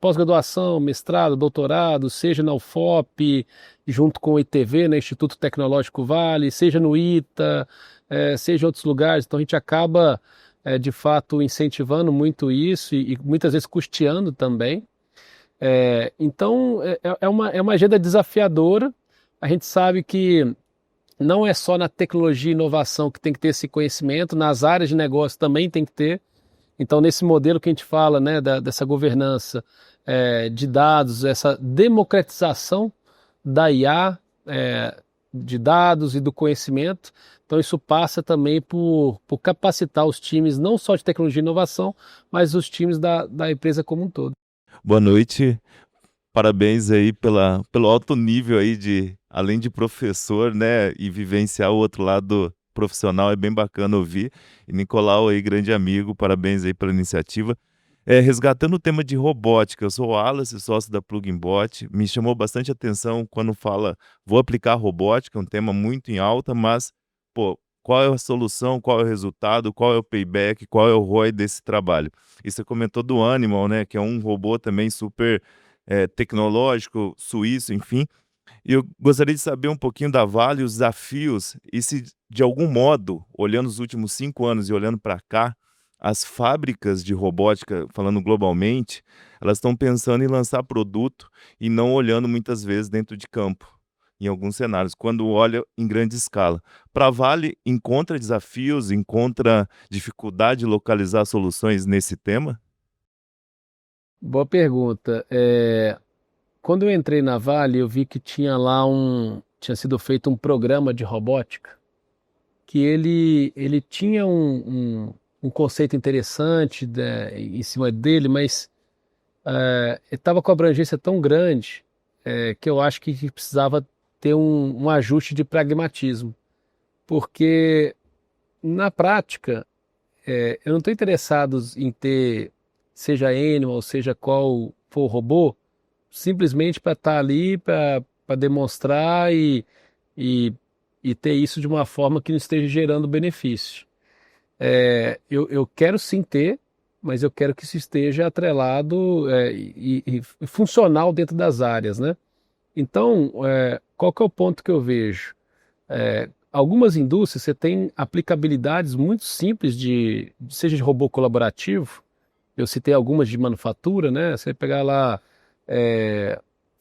Speaker 1: pós-graduação, mestrado, doutorado, seja na UFOP, junto com o ITV, né, Instituto Tecnológico Vale, seja no ITA, seja em outros lugares. Então a gente acaba, de fato, incentivando muito isso e muitas vezes custeando também. Então é uma agenda desafiadora. A gente sabe que não é só na tecnologia e inovação que tem que ter esse conhecimento, nas áreas de negócio também tem que ter. Então, nesse modelo que a gente fala, né, dessa governança de dados, essa democratização da IA, de dados e do conhecimento, então isso passa também por capacitar os times, não só de tecnologia e inovação, mas os times da empresa como um todo.
Speaker 6: Boa noite, parabéns aí pelo alto nível aí além de professor, né, e vivenciar o outro lado profissional, é bem bacana ouvir. E Nicolau aí, grande amigo, parabéns aí pela iniciativa. Resgatando o tema de robótica, eu sou o Wallace, sócio da Pluginbot, me chamou bastante atenção quando fala, vou aplicar robótica, um tema muito em alta, mas, qual é a solução, qual é o resultado, qual é o payback, qual é o ROI desse trabalho? E você comentou do Animal, né, que é um robô também super tecnológico, suíço, enfim. E eu gostaria de saber um pouquinho da Vale, os desafios, e se de algum modo, olhando os últimos 5 anos e olhando para cá, as fábricas de robótica, falando globalmente, elas estão pensando em lançar produto e não olhando muitas vezes dentro de campo, em alguns cenários, quando olha em grande escala. Para a Vale, encontra desafios, encontra dificuldade de localizar soluções nesse tema?
Speaker 1: Boa pergunta. Quando eu entrei na Vale, eu vi que tinha lá tinha sido feito um programa de robótica, que ele tinha um conceito interessante em cima dele, mas ele estava com a abrangência tão grande que eu acho que precisava ter um ajuste de pragmatismo, porque na prática eu não estou interessado em ter, seja Animal, seja qual for o robô, simplesmente para estar ali, para demonstrar e ter isso de uma forma que não esteja gerando benefício. Eu quero sim ter, mas eu quero que isso esteja atrelado e funcional dentro das áreas, né? Então, qual que é o ponto que eu vejo? Algumas indústrias você tem aplicabilidades muito simples seja de robô colaborativo. Eu citei algumas de manufatura, né? Você pegar lá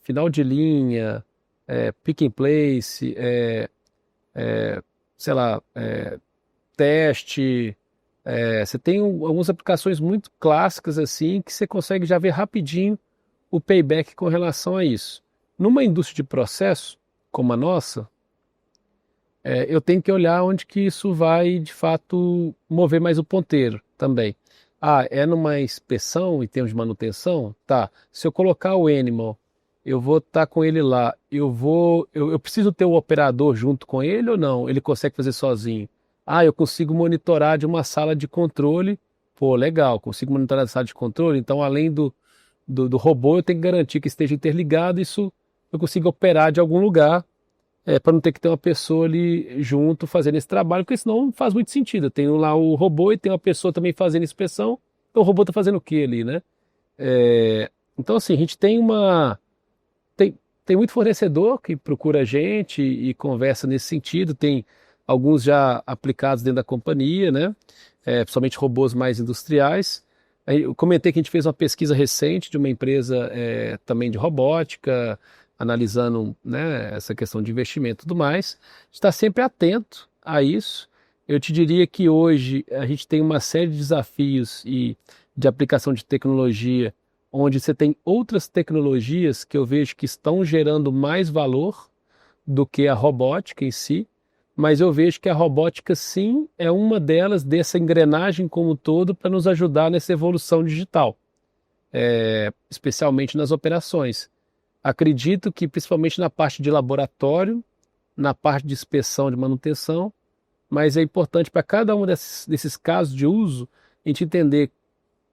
Speaker 1: final de linha, pick and place, sei lá, teste. Você tem algumas aplicações muito clássicas assim que você consegue já ver rapidinho o payback com relação a isso. Numa indústria de processo como a nossa, eu tenho que olhar onde que isso vai de fato mover mais o ponteiro também. É numa inspeção em termos de manutenção? Tá. Se eu colocar o animal, eu vou estar com ele lá, eu preciso ter o operador junto com ele ou não? Ele consegue fazer sozinho? Eu consigo monitorar de uma sala de controle. Pô, legal, consigo monitorar da sala de controle, então além do robô, eu tenho que garantir que esteja interligado, isso eu consigo operar de algum lugar, para não ter que ter uma pessoa ali junto fazendo esse trabalho, porque senão não faz muito sentido. Eu tenho lá o robô e tem uma pessoa também fazendo inspeção, então o robô está fazendo o que ali, né? Então, assim, a gente tem muito fornecedor que procura a gente e conversa nesse sentido, tem alguns já aplicados dentro da companhia, né? Principalmente robôs mais industriais. Eu comentei que a gente fez uma pesquisa recente de uma empresa também de robótica, analisando, né, essa questão de investimento e tudo mais. A gente está sempre atento a isso. Eu te diria que hoje a gente tem uma série de desafios e de aplicação de tecnologia, onde você tem outras tecnologias que eu vejo que estão gerando mais valor do que a robótica em si, mas eu vejo que a robótica sim é uma delas, dessa engrenagem como um todo, para nos ajudar nessa evolução digital, especialmente nas operações. Acredito que principalmente na parte de laboratório, na parte de inspeção de manutenção, mas é importante para cada um desses casos de uso, a gente entender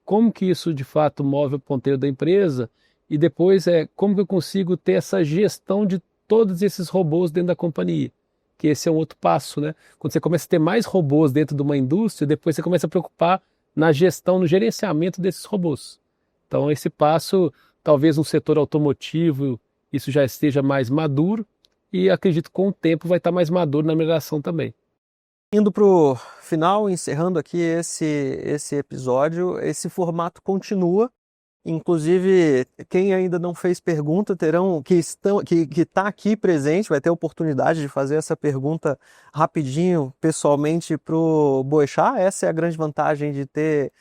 Speaker 1: como que isso de fato move o ponteiro da empresa e depois como que eu consigo ter essa gestão de todos esses robôs dentro da companhia, que esse é um outro passo, né? Quando você começa a ter mais robôs dentro de uma indústria, depois você começa a preocupar na gestão, no gerenciamento desses robôs. Então esse passo, talvez no setor automotivo, isso já esteja mais maduro e acredito que com o tempo vai estar mais maduro na mineração também.
Speaker 2: Indo para o final, encerrando aqui esse episódio, esse formato continua. Inclusive, quem ainda não fez pergunta, que está aqui presente, vai ter a oportunidade de fazer essa pergunta rapidinho, pessoalmente, para o Boechat. Essa é a grande vantagem de ter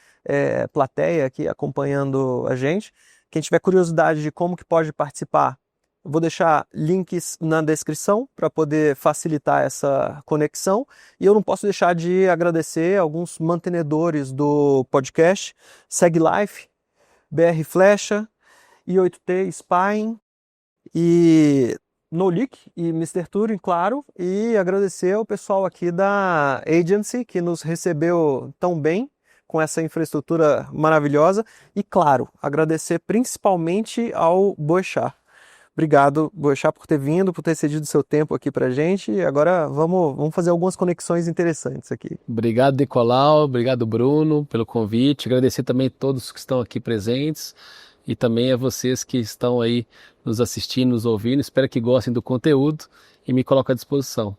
Speaker 2: plateia aqui acompanhando a gente. Quem tiver curiosidade de como que pode participar, vou deixar links na descrição para poder facilitar essa conexão. E eu não posso deixar de agradecer alguns mantenedores do podcast: SegLife, BR Flecha, i8T Spine e Nolik e Mr. Turing, claro. E agradecer ao pessoal aqui da Agency que nos recebeu tão bem com essa infraestrutura maravilhosa. E, claro, agradecer principalmente ao Boechat. Obrigado, Boechat, por ter vindo, por ter cedido seu tempo aqui pra gente. E agora vamos fazer algumas conexões interessantes aqui.
Speaker 1: Obrigado, Nicolau. Obrigado, Bruno, pelo convite. Agradecer também a todos que estão aqui presentes e também a vocês que estão aí nos assistindo, nos ouvindo. Espero que gostem do conteúdo e me coloco à disposição.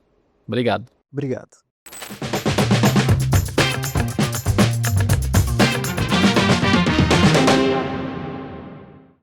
Speaker 1: Obrigado.
Speaker 2: Obrigado.